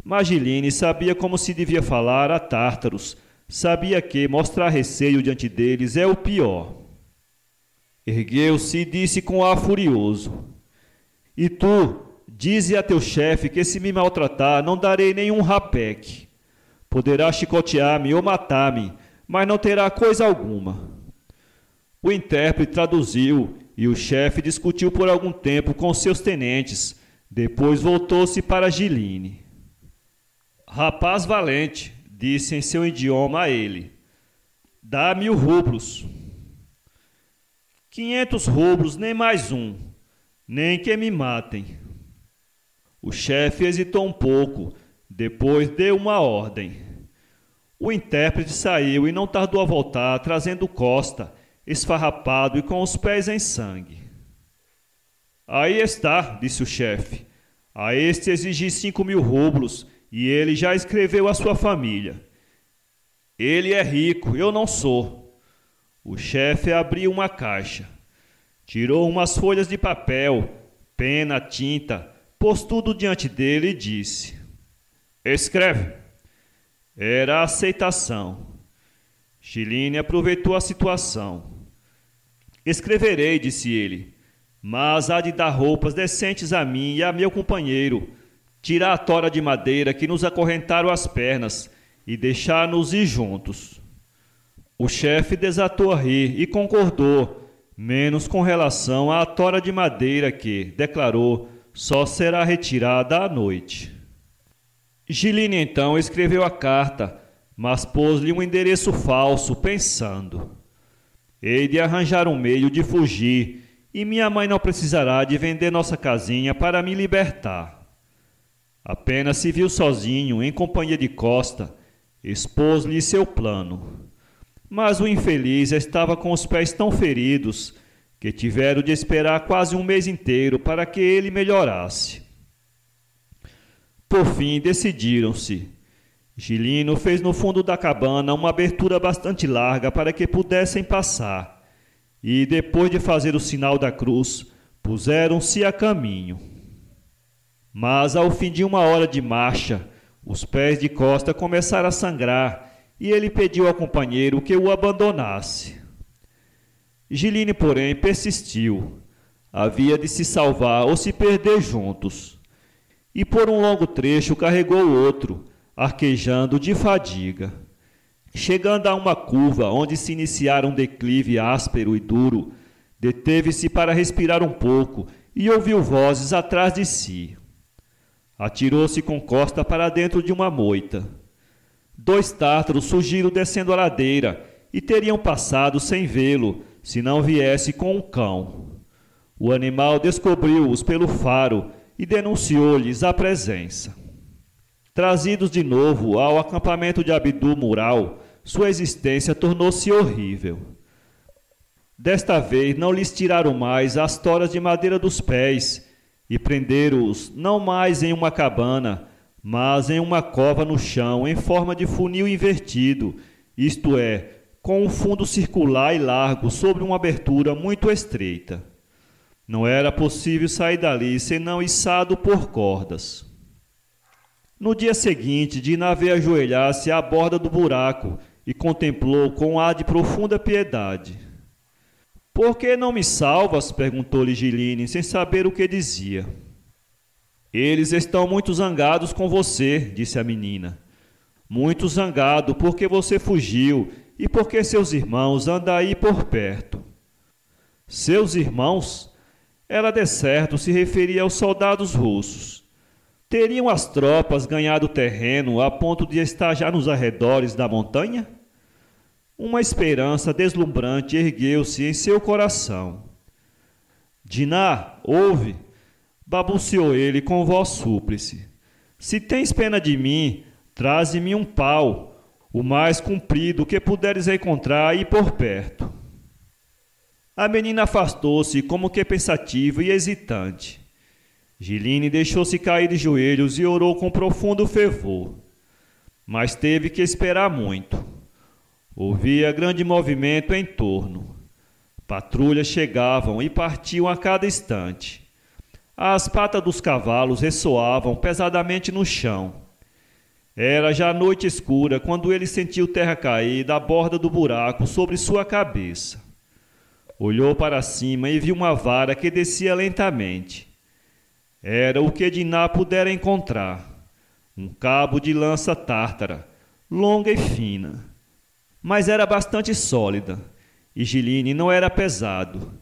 Mas Giline sabia como se devia falar a tártaros, sabia que mostrar receio diante deles é o pior. Ergueu-se e disse com ar furioso: "E tu, dize a teu chefe que se me maltratar não darei nenhum rapeque. Poderá chicotear-me ou matar-me, mas não terá coisa alguma." O intérprete traduziu e o chefe discutiu por algum tempo com seus tenentes. Depois voltou-se para Giline. "Rapaz valente", disse em seu idioma a ele, "dá 1.000 rublos." 500 rublos, nem mais um, nem que me matem." O chefe hesitou um pouco, depois deu uma ordem. O intérprete saiu e não tardou a voltar, trazendo Costa, esfarrapado e com os pés em sangue. "Aí está", disse o chefe. "A este exigi 5.000 rublos e ele já escreveu à sua família. Ele é rico, eu não sou." O chefe abriu uma caixa. Tirou umas folhas de papel, pena, tinta, pôs tudo diante dele e disse: "Escreve." Era a aceitação. Giline aproveitou a situação. "Escreverei", disse ele, "mas há de dar roupas decentes a mim e a meu companheiro, tirar a tora de madeira que nos acorrentaram às pernas e deixar-nos ir juntos. O chefe desatou a rir e concordou, menos com relação à tora de madeira que, declarou, só será retirada à noite. Giline então escreveu a carta, mas pôs-lhe um endereço falso, pensando: hei de arranjar um meio de fugir, e minha mãe não precisará de vender nossa casinha para me libertar. Apenas se viu sozinho, em companhia de Costa, expôs-lhe seu plano. Mas o infeliz estava com os pés tão feridos que tiveram de esperar quase um mês inteiro para que ele melhorasse. Por fim, decidiram-se. Gilino fez no fundo da cabana uma abertura bastante larga para que pudessem passar, e, depois de fazer o sinal da cruz, puseram-se a caminho. Mas, ao fim de 1 hora de marcha, os pés de Costa começaram a sangrar, e ele pediu ao companheiro que o abandonasse. Giline, porém, persistiu. Havia de se salvar ou se perder juntos. E por um longo trecho carregou o outro, arquejando de fadiga. Chegando a uma curva onde se iniciara um declive áspero e duro, deteve-se para respirar um pouco e ouviu vozes atrás de si. Atirou-se com Costa para dentro de uma moita. 2 tártaros surgiram descendo a ladeira e teriam passado sem vê-lo, se não viesse com um cão. O animal descobriu-os pelo faro e denunciou-lhes a presença. Trazidos de novo ao acampamento de Abdu Mural, sua existência tornou-se horrível. Desta vez não lhes tiraram mais as toras de madeira dos pés e prenderam-os não mais em uma cabana, mas em uma cova no chão em forma de funil invertido, isto é, com um fundo circular e largo sobre uma abertura muito estreita. Não era possível sair dali senão içado por cordas. No dia seguinte, Diná veio ajoelhar-se à borda do buraco e contemplou com ar de profunda piedade. "Por que não me salvas?" perguntou-lhe Giline, sem saber o que dizia. "Eles estão muito zangados com você", disse a menina. "Muito zangado porque você fugiu e porque seus irmãos andam aí por perto." Seus irmãos? Ela de certo se referia aos soldados russos. Teriam as tropas ganhado terreno a ponto de estar já nos arredores da montanha? Uma esperança deslumbrante ergueu-se em seu coração. "Diná, ouve!" balbuciou ele com voz súplice. "Se tens pena de mim, traze-me um pau, o mais comprido que puderes encontrar aí por perto." A menina afastou-se como que pensativa e hesitante. Giline deixou-se cair de joelhos e orou com profundo fervor. Mas teve que esperar muito. Ouvia grande movimento em torno. Patrulhas chegavam e partiam a cada instante. As patas dos cavalos ressoavam pesadamente no chão. Era já noite escura quando ele sentiu terra cair da borda do buraco sobre sua cabeça. Olhou para cima e viu uma vara que descia lentamente. Era o que Diná pudera encontrar. Um cabo de lança tártara, longa e fina. Mas era bastante sólida, e Giline não era pesado.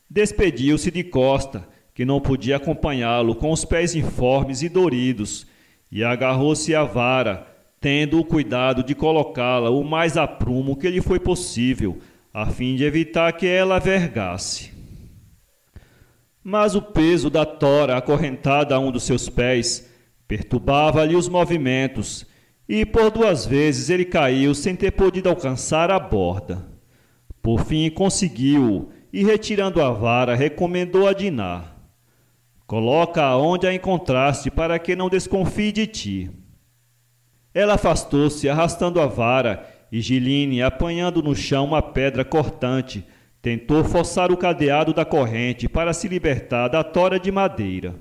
Despediu-se de Costa, que não podia acompanhá-lo com os pés informes e doridos, e agarrou-se à vara, tendo o cuidado de colocá-la o mais a prumo que lhe foi possível, a fim de evitar que ela vergasse. Mas o peso da tora acorrentada a um dos seus pés perturbava-lhe os movimentos, e por 2 vezes ele caiu sem ter podido alcançar a borda. Por fim conseguiu-o, e retirando a vara, recomendou a Diná: "Coloca-a onde a encontraste para que não desconfie de ti." Ela afastou-se, arrastando a vara, e Giline, apanhando no chão uma pedra cortante, tentou forçar o cadeado da corrente para se libertar da tora de madeira.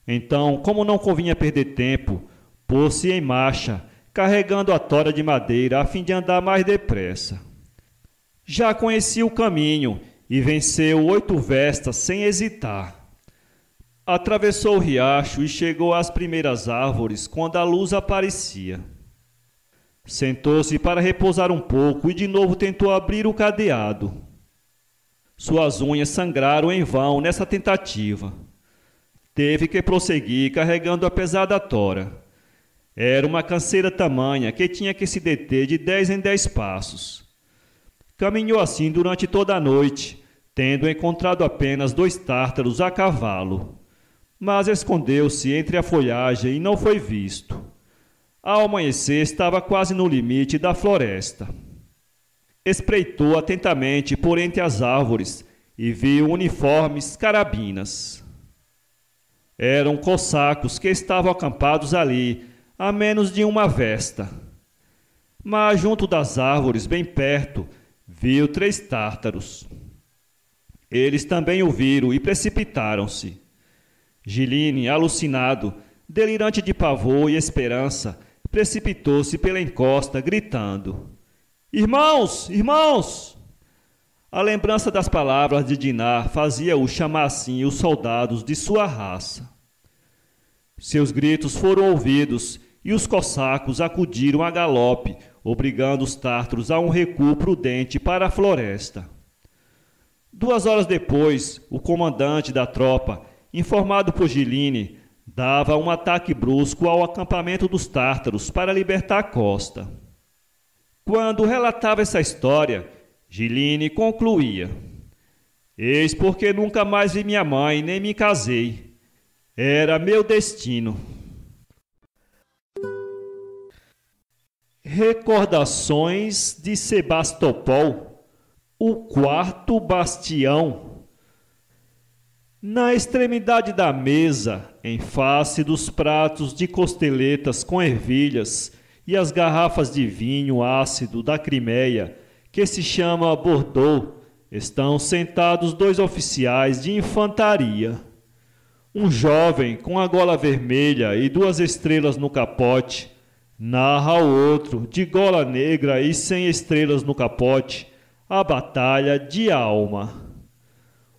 Então, como não convinha perder tempo, pôs-se em marcha, carregando a tora de madeira a fim de andar mais depressa. Já conhecia o caminho e venceu 8 vestas sem hesitar. Atravessou o riacho e chegou às primeiras árvores quando a luz aparecia. Sentou-se para repousar um pouco e de novo tentou abrir o cadeado. Suas unhas sangraram em vão nessa tentativa. Teve que prosseguir carregando a pesada tora. Era uma canseira tamanha que tinha que se deter de 10 em 10 passos. Caminhou assim durante toda a noite, tendo encontrado apenas 2 tártaros a cavalo. Mas escondeu-se entre a folhagem e não foi visto. Ao amanhecer estava quase no limite da floresta. Espreitou atentamente por entre as árvores e viu uniformes, carabinas. Eram cossacos que estavam acampados ali, a menos de uma vesta. Mas junto das árvores, bem perto, viu 3 tártaros. Eles também o viram e precipitaram-se. Giline, alucinado, delirante de pavor e esperança, precipitou-se pela encosta, gritando: "Irmãos! Irmãos!" A lembrança das palavras de Dinar fazia-o chamar assim os soldados de sua raça. Seus gritos foram ouvidos e os cossacos acudiram a galope, obrigando os tártaros a um recuo prudente para a floresta. 2 horas depois, o comandante da tropa, informado por Giline, dava um ataque brusco ao acampamento dos tártaros para libertar a costa. Quando relatava essa história, Giline concluía: "Eis porque nunca mais vi minha mãe nem me casei. Era meu destino." Recordações de Sebastopol, o 4º bastião. Na extremidade da mesa, em face dos pratos de costeletas com ervilhas e as garrafas de vinho ácido da Crimeia, que se chama Bordeaux, estão sentados 2 oficiais de infantaria. Um jovem com a gola vermelha e 2 estrelas no capote narra ao outro, de gola negra e sem estrelas no capote, a batalha de Alma.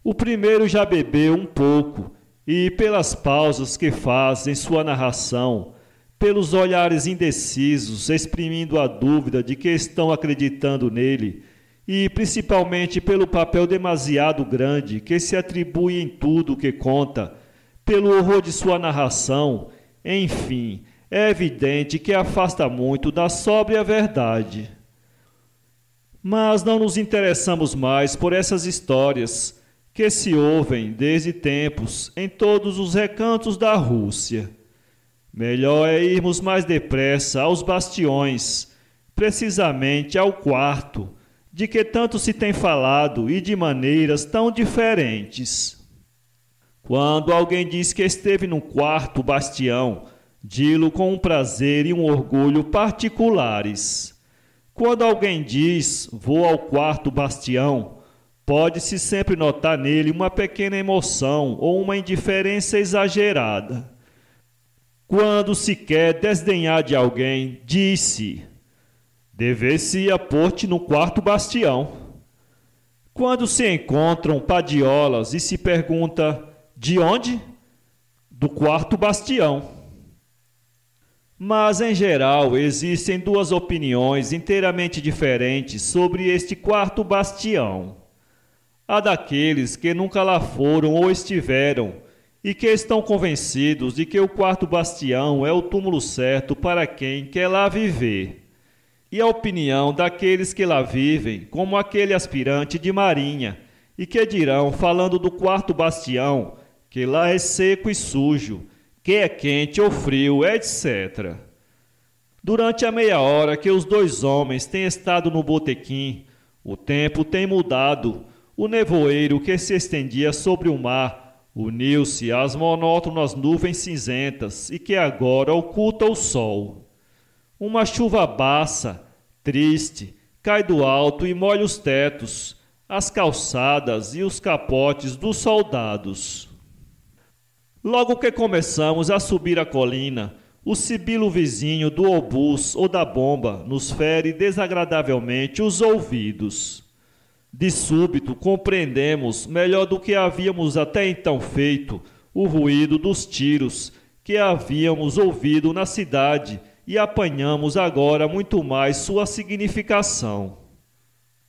O primeiro já bebeu um pouco e, pelas pausas que faz em sua narração, pelos olhares indecisos exprimindo a dúvida de que estão acreditando nele e principalmente pelo papel demasiado grande que se atribui em tudo o que conta, pelo horror de sua narração, enfim, é evidente que afasta muito da sóbria verdade. Mas não nos interessamos mais por essas histórias que se ouvem desde tempos em todos os recantos da Rússia. Melhor é irmos mais depressa aos bastiões, precisamente ao 4º, de que tanto se tem falado e de maneiras tão diferentes. Quando alguém diz que esteve no 4º bastião, di-lo com um prazer e um orgulho particulares. Quando alguém diz, vou ao 4º bastião, pode-se sempre notar nele uma pequena emoção ou uma indiferença exagerada. Quando se quer desdenhar de alguém, diz-se, dever-se-ia pôr-te no 4º bastião. Quando se encontram padiolas e se pergunta, de onde? Do 4º bastião. Mas, em geral, existem 2 opiniões inteiramente diferentes sobre este 4º bastião. A daqueles que nunca lá foram ou estiveram e que estão convencidos de que o 4º bastião é o túmulo certo para quem quer lá viver. E a opinião daqueles que lá vivem, como aquele aspirante de marinha, e que dirão, falando do 4º bastião, que lá é seco e sujo, que é quente ou frio, etc. Durante a meia hora que os 2 homens têm estado no botequim, o tempo tem mudado. O nevoeiro que se estendia sobre o mar uniu-se às monótonas nuvens cinzentas e que agora oculta o sol. Uma chuva baça, triste, cai do alto e molha os tetos, as calçadas e os capotes dos soldados. Logo que começamos a subir a colina, o sibilo vizinho do obus ou da bomba nos fere desagradavelmente os ouvidos. De súbito compreendemos, melhor do que havíamos até então feito, o ruído dos tiros que havíamos ouvido na cidade e apanhamos agora muito mais sua significação.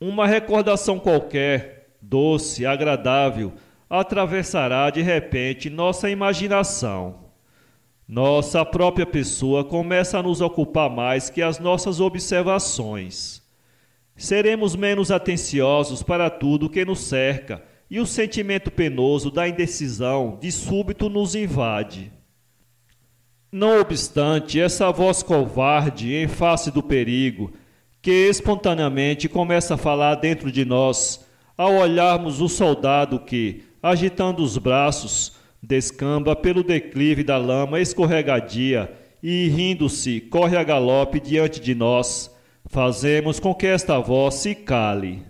Uma recordação qualquer, doce, agradável, atravessará de repente nossa imaginação. Nossa própria pessoa começa a nos ocupar mais que as nossas observações. Seremos menos atenciosos para tudo que nos cerca, e o sentimento penoso da indecisão de súbito nos invade. Não obstante essa voz covarde em face do perigo, que espontaneamente começa a falar dentro de nós, ao olharmos o soldado que, agitando os braços, descamba pelo declive da lama escorregadia e, rindo-se, corre a galope diante de nós, fazemos com que esta voz se cale.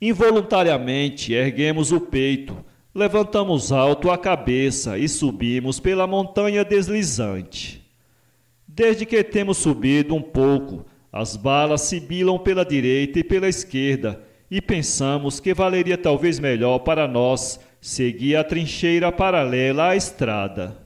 Involuntariamente erguemos o peito, levantamos alto a cabeça e subimos pela montanha deslizante. Desde que temos subido um pouco, as balas sibilam pela direita e pela esquerda, e pensamos que valeria talvez melhor para nós seguir a trincheira paralela à estrada.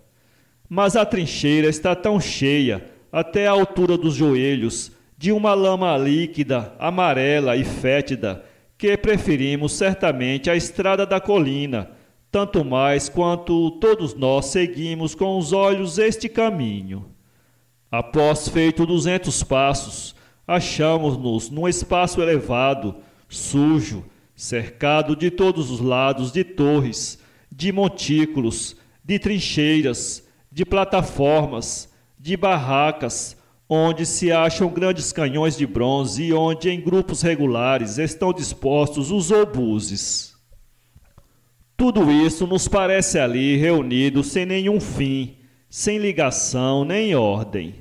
Mas a trincheira está tão cheia, até a altura dos joelhos, de uma lama líquida, amarela e fétida, que preferimos certamente a estrada da colina, tanto mais quanto todos nós seguimos com os olhos este caminho. Após feito 200 passos, achamos-nos num espaço elevado, sujo, cercado de todos os lados de torres, de montículos, de trincheiras, de plataformas, de barracas, onde se acham grandes canhões de bronze e onde em grupos regulares estão dispostos os obuses. Tudo isso nos parece ali reunido sem nenhum fim, sem ligação nem ordem.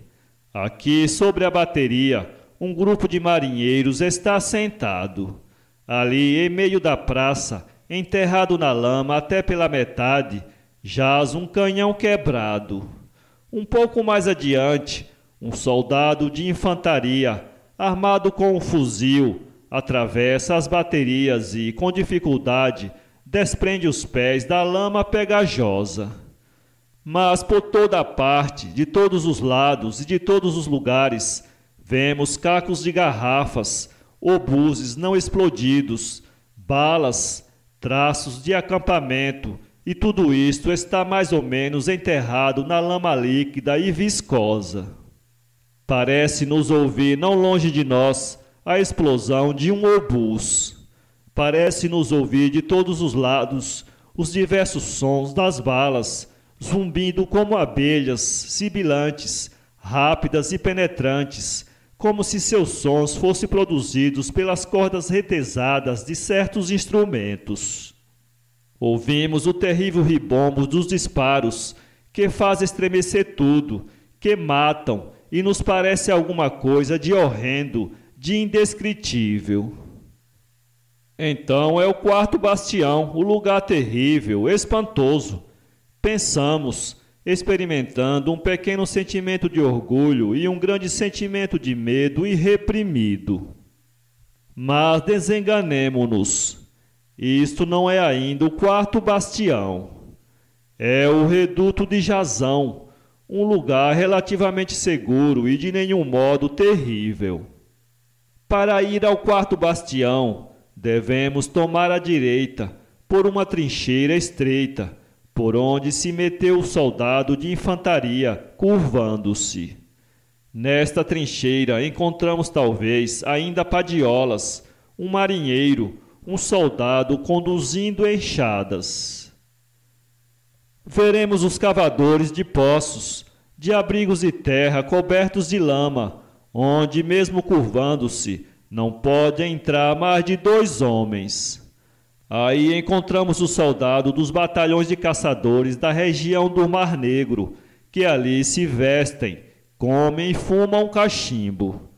Aqui, sobre a bateria, um grupo de marinheiros está sentado. Ali, em meio da praça, enterrado na lama até pela metade, jaz um canhão quebrado. Um pouco mais adiante, um soldado de infantaria, armado com um fuzil, atravessa as baterias e, com dificuldade, desprende os pés da lama pegajosa. Mas por toda a parte, de todos os lados e de todos os lugares, vemos cacos de garrafas, obuses não explodidos, balas, traços de acampamento, e tudo isto está mais ou menos enterrado na lama líquida e viscosa. Parece-nos ouvir não longe de nós a explosão de um obus. Parece-nos ouvir de todos os lados os diversos sons das balas, zumbindo como abelhas, sibilantes, rápidas e penetrantes, como se seus sons fossem produzidos pelas cordas retesadas de certos instrumentos. Ouvimos o terrível ribombo dos disparos, que faz estremecer tudo, que matam, e nos parece alguma coisa de horrendo, de indescritível. Então é o quarto bastião, o lugar terrível, espantoso. Pensamos, experimentando um pequeno sentimento de orgulho e um grande sentimento de medo irreprimido. Mas desenganemo-nos. Isto não é ainda o quarto bastião. É o reduto de Jazão, um lugar relativamente seguro e de nenhum modo terrível. Para ir ao quarto bastião, devemos tomar à direita, por uma trincheira estreita, por onde se meteu o soldado de infantaria, curvando-se. Nesta trincheira encontramos talvez ainda padiolas, um marinheiro, um soldado conduzindo enxadas. Veremos os cavadores de poços, de abrigos de terra cobertos de lama, onde, mesmo curvando-se, não pode entrar mais de 2 homens. Aí encontramos o soldado dos batalhões de caçadores da região do Mar Negro, que ali se vestem, comem e fumam cachimbo.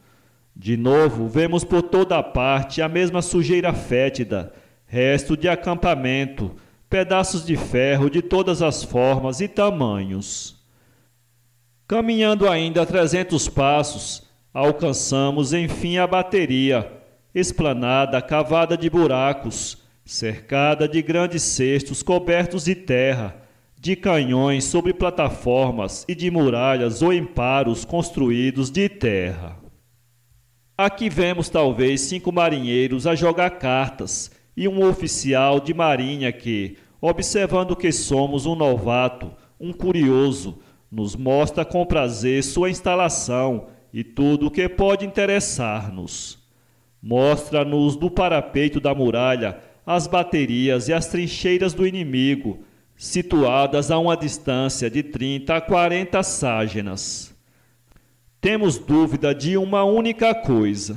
De novo, vemos por toda a parte a mesma sujeira fétida, resto de acampamento, pedaços de ferro de todas as formas e tamanhos. Caminhando ainda 300 passos, alcançamos enfim a bateria, esplanada cavada de buracos, cercada de grandes cestos cobertos de terra, de canhões sobre plataformas e de muralhas ou emparos construídos de terra. Aqui vemos talvez 5 marinheiros a jogar cartas e um oficial de marinha que, observando que somos um novato, um curioso, nos mostra com prazer sua instalação e tudo o que pode interessar-nos. Mostra-nos do parapeito da muralha as baterias e as trincheiras do inimigo, situadas a uma distância de 30 a 40 ságenas. Temos dúvida de uma única coisa,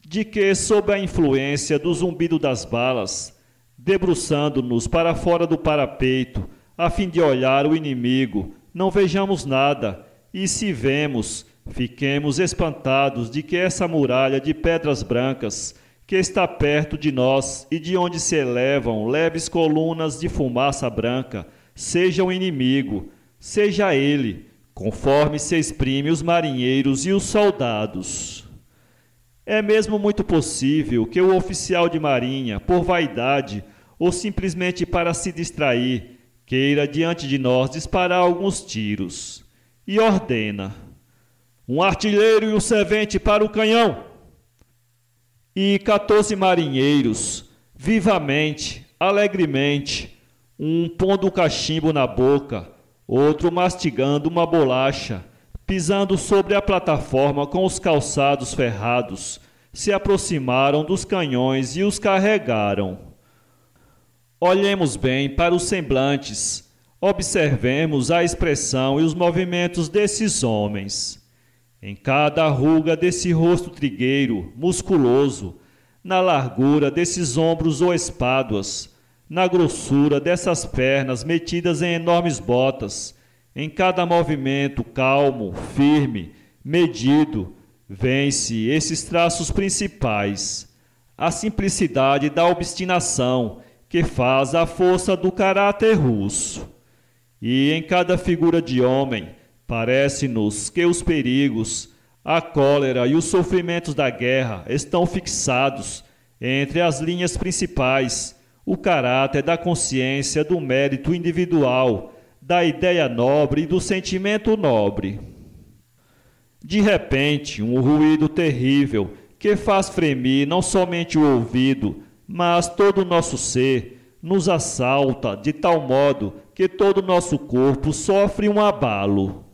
de que, sob a influência do zumbido das balas, debruçando-nos para fora do parapeito, a fim de olhar o inimigo, não vejamos nada, e se vemos, fiquemos espantados de que essa muralha de pedras brancas, que está perto de nós e de onde se elevam leves colunas de fumaça branca, seja o inimigo, seja ele, conforme se exprime os marinheiros e os soldados. É mesmo muito possível que o oficial de marinha, por vaidade ou simplesmente para se distrair, queira diante de nós disparar alguns tiros, e ordena: um artilheiro e um servente para o canhão. E 14 marinheiros, vivamente, alegremente, um pondo o cachimbo na boca, outro mastigando uma bolacha, pisando sobre a plataforma com os calçados ferrados, se aproximaram dos canhões e os carregaram. Olhemos bem para os semblantes, observemos a expressão e os movimentos desses homens. Em cada ruga desse rosto trigueiro, musculoso, na largura desses ombros ou espáduas, na grossura dessas pernas metidas em enormes botas, em cada movimento calmo, firme, medido, vêm-se esses traços principais: a simplicidade da obstinação, que faz a força do caráter russo. E em cada figura de homem, parece-nos que os perigos, a cólera e os sofrimentos da guerra estão fixados entre as linhas principais, o caráter da consciência, do mérito individual, da ideia nobre e do sentimento nobre. De repente, um ruído terrível que faz fremir não somente o ouvido, mas todo o nosso ser, nos assalta de tal modo que todo o nosso corpo sofre um abalo.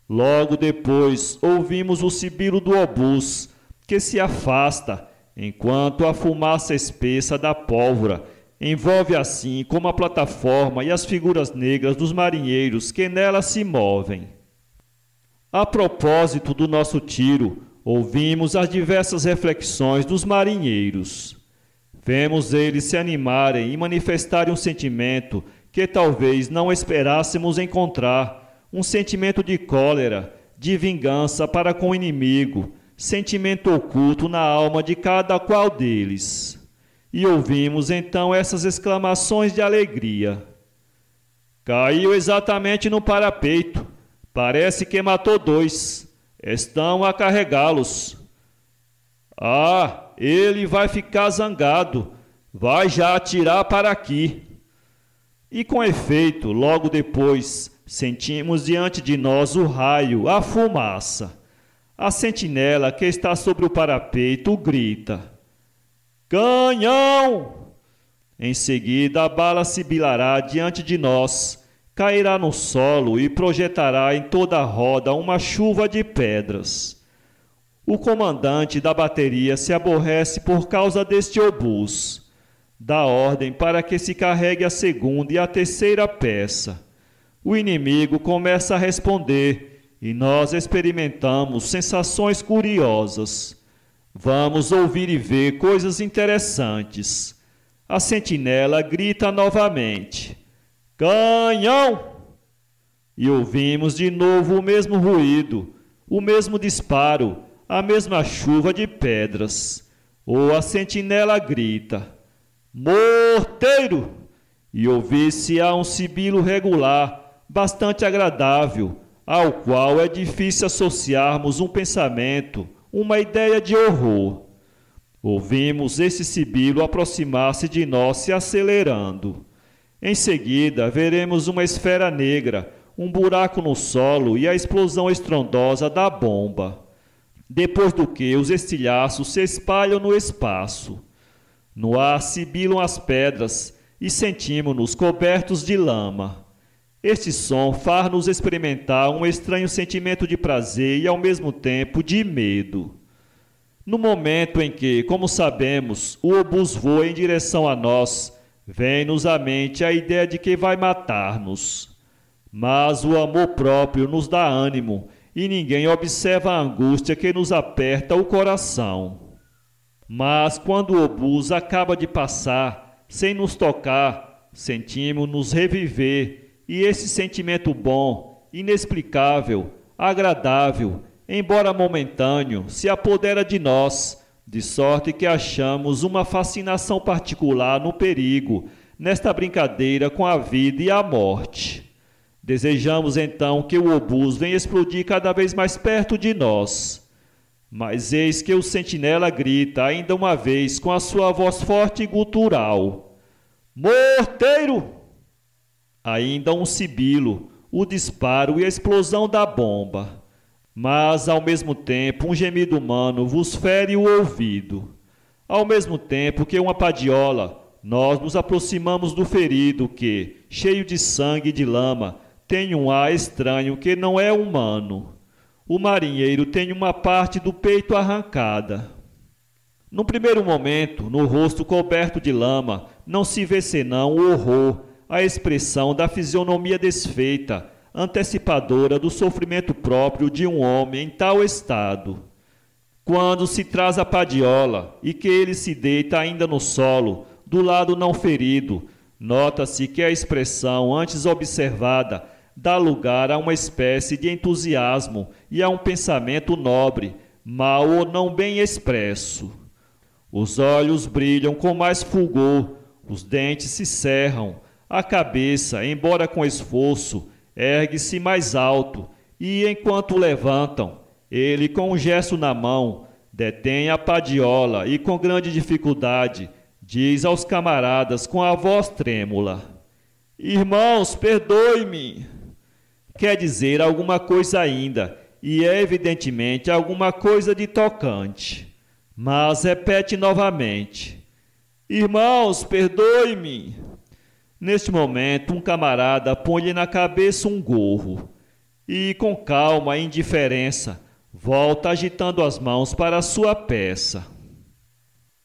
Logo depois ouvimos o sibilo do obus, que se afasta, enquanto a fumaça espessa da pólvora envolve assim como a plataforma e as figuras negras dos marinheiros que nela se movem. A propósito do nosso tiro, ouvimos as diversas reflexões dos marinheiros. Vemos eles se animarem e manifestarem um sentimento que talvez não esperássemos encontrar, um sentimento de cólera, de vingança para com o inimigo, sentimento oculto na alma de cada qual deles. E ouvimos então essas exclamações de alegria: caiu exatamente no parapeito, parece que matou 2, estão a carregá-los. Ah, ele vai ficar zangado, vai já atirar para aqui. E com efeito, logo depois, sentimos diante de nós o raio, a fumaça. A sentinela que está sobre o parapeito grita: canhão! Em seguida, a bala sibilará diante de nós, cairá no solo e projetará em toda a roda uma chuva de pedras. O comandante da bateria se aborrece por causa deste obus. Dá ordem para que se carregue a segunda e a terceira peça. O inimigo começa a responder e nós experimentamos sensações curiosas. Vamos ouvir e ver coisas interessantes. A sentinela grita novamente: canhão! E ouvimos de novo o mesmo ruído, o mesmo disparo, a mesma chuva de pedras. Ou a sentinela grita: morteiro! E ouvir-se-á um sibilo regular, bastante agradável, ao qual é difícil associarmos um pensamento, uma ideia de horror. Ouvimos esse sibilo aproximar-se de nós se acelerando. Em seguida, veremos uma esfera negra, um buraco no solo e a explosão estrondosa da bomba. Depois do que os estilhaços se espalham no espaço. No ar sibilam as pedras e sentimos-nos cobertos de lama. Este som faz-nos experimentar um estranho sentimento de prazer e ao mesmo tempo de medo. No momento em que, como sabemos, o obus voa em direção a nós, vem-nos à mente a ideia de que vai matar-nos. Mas o amor próprio nos dá ânimo e ninguém observa a angústia que nos aperta o coração. Mas quando o obus acaba de passar, sem nos tocar, sentimos-nos reviver e esse sentimento bom, inexplicável, agradável, embora momentâneo, se apodera de nós, de sorte que achamos uma fascinação particular no perigo, nesta brincadeira com a vida e a morte. Desejamos então que o obus venha explodir cada vez mais perto de nós. Mas eis que o sentinela grita ainda uma vez com a sua voz forte e gutural: "Morteiro!" Ainda um sibilo, o disparo e a explosão da bomba. Mas, ao mesmo tempo, um gemido humano vos fere o ouvido. Ao mesmo tempo que uma padiola, nós nos aproximamos do ferido que, cheio de sangue e de lama, tem um ar estranho que não é humano. O marinheiro tem uma parte do peito arrancada. No primeiro momento, no rosto coberto de lama, não se vê senão o horror, a expressão da fisionomia desfeita, antecipadora do sofrimento próprio de um homem em tal estado. Quando se traz a padiola e que ele se deita ainda no solo, do lado não ferido, nota-se que a expressão antes observada dá lugar a uma espécie de entusiasmo e a um pensamento nobre, mal ou não bem expresso. Os olhos brilham com mais fulgor, os dentes se cerram, a cabeça, embora com esforço, ergue-se mais alto e, enquanto levantam, ele, com um gesto na mão, detém a padiola e, com grande dificuldade, diz aos camaradas com a voz trêmula: "Irmãos, perdoe-me." Quer dizer alguma coisa ainda, e é evidentemente alguma coisa de tocante. Mas repete novamente: "Irmãos, perdoe-me." Neste momento, um camarada põe-lhe na cabeça um gorro e, com calma e indiferença, volta agitando as mãos para a sua peça.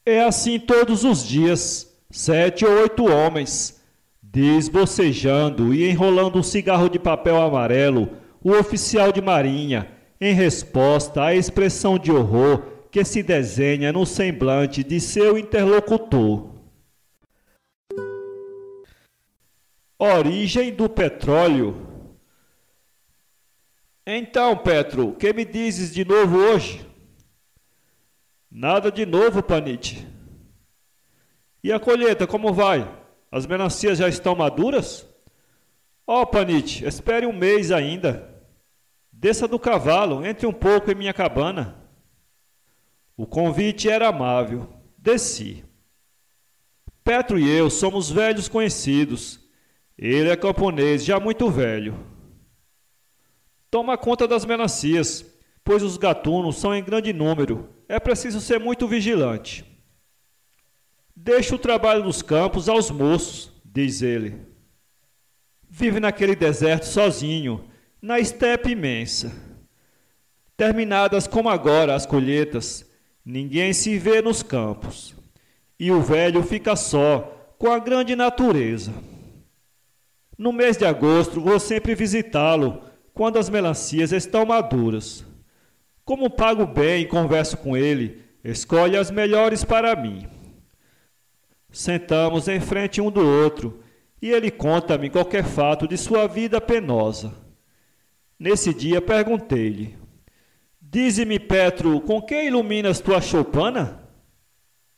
É assim todos os dias, 7 ou 8 homens. Diz, bocejando e enrolando um cigarro de papel amarelo, o oficial de marinha, em resposta à expressão de horror que se desenha no semblante de seu interlocutor. Origem do petróleo. Então, Petro, que me dizes de novo hoje? Nada de novo, Panite. E a colheita, como vai? As melancias já estão maduras? Panite, espere um mês ainda. Desça do cavalo, entre um pouco em minha cabana. O convite era amável. Desci. Petro e eu somos velhos conhecidos. Ele é camponês, já muito velho. Toma conta das melancias, pois os gatunos são em grande número. É preciso ser muito vigilante. Deixa o trabalho dos campos aos moços, diz ele. Vive naquele deserto sozinho, na estepe imensa. Terminadas como agora as colheitas, ninguém se vê nos campos. E o velho fica só, com a grande natureza. No mês de agosto vou sempre visitá-lo, quando as melancias estão maduras. Como pago bem e converso com ele, escolhe as melhores para mim. Sentamos em frente um do outro, e ele conta-me qualquer fato de sua vida penosa. Nesse dia perguntei-lhe: "Dize-me, Petro, com que iluminas tua choupana?"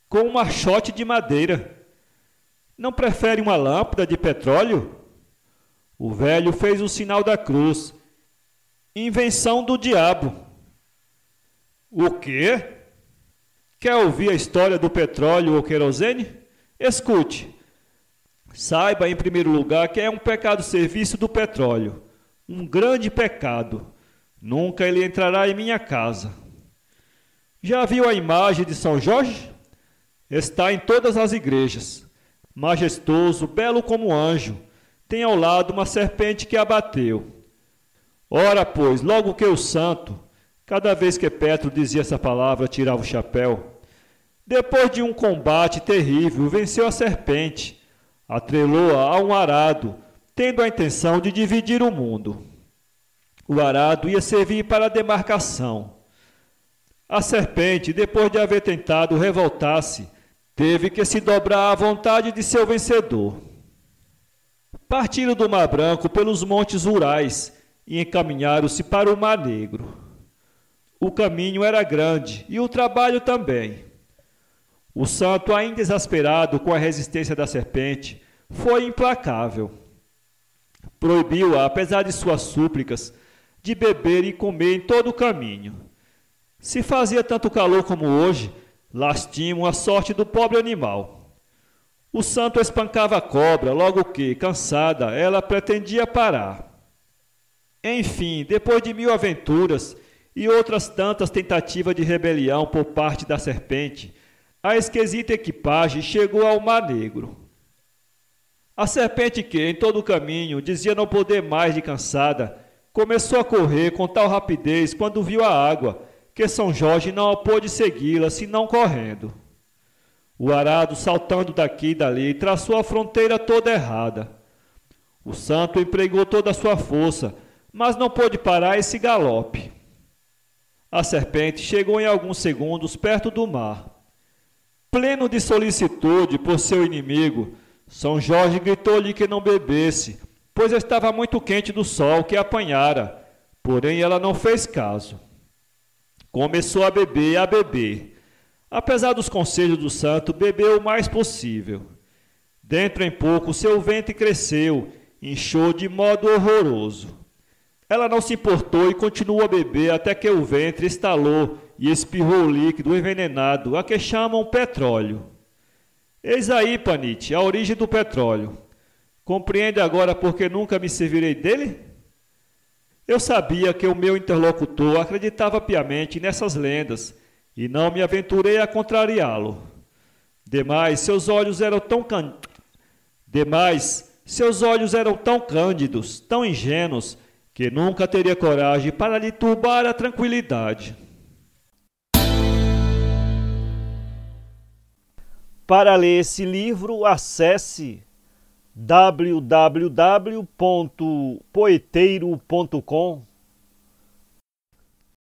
"Com um machote de madeira." "Não prefere uma lâmpada de petróleo?" O velho fez o sinal da cruz. "Invenção do diabo." "O quê?" "Quer ouvir a história do petróleo ou querosene? Escute. Saiba, em primeiro lugar, que é um pecado ser vício do petróleo. Um grande pecado. Nunca ele entrará em minha casa. Já viu a imagem de São Jorge? Está em todas as igrejas. Majestoso, belo como anjo. Tem ao lado uma serpente que abateu. Ora, pois, logo que o santo, cada vez que Petro dizia essa palavra, tirava o chapéu. Depois de um combate terrível, venceu a serpente, atrelou-a a um arado, tendo a intenção de dividir o mundo. O arado ia servir para a demarcação. A serpente, depois de haver tentado revoltar-se, teve que se dobrar à vontade de seu vencedor. Partiram do Mar Branco pelos montes Urais e encaminharam-se para o Mar Negro. O caminho era grande e o trabalho também. O santo, ainda exasperado com a resistência da serpente, foi implacável. Proibiu-a, apesar de suas súplicas, de beber e comer em todo o caminho. Se fazia tanto calor como hoje, lastimam a sorte do pobre animal. O santo espancava a cobra, logo que, cansada, ela pretendia parar. Enfim, depois de 1000 aventuras e outras tantas tentativas de rebelião por parte da serpente, a esquisita equipagem chegou ao Mar Negro. A serpente que, em todo o caminho, dizia não poder mais de cansada, começou a correr com tal rapidez quando viu a água, que São Jorge não a pôde segui-la, senão correndo. O arado, saltando daqui e dali, traçou a fronteira toda errada. O santo empregou toda a sua força, mas não pôde parar esse galope. A serpente chegou em alguns segundos perto do mar. Pleno de solicitude por seu inimigo, São Jorge gritou-lhe que não bebesse, pois estava muito quente do sol que a apanhara, porém ela não fez caso. Começou a beber. Apesar dos conselhos do santo, bebeu o mais possível. Dentro em pouco, seu ventre cresceu, inchou de modo horroroso. Ela não se importou e continuou a beber até que o ventre estalou e espirrou o líquido envenenado, a que chamam petróleo. Eis aí, Panite, a origem do petróleo. Compreende agora por que nunca me servirei dele? Eu sabia que o meu interlocutor acreditava piamente nessas lendas e não me aventurei a contrariá-lo. Demais, seus olhos eram tão cândidos, tão ingênuos, que nunca teria coragem para lhe turbar a tranquilidade. Para ler esse livro, acesse www.poeteiro.com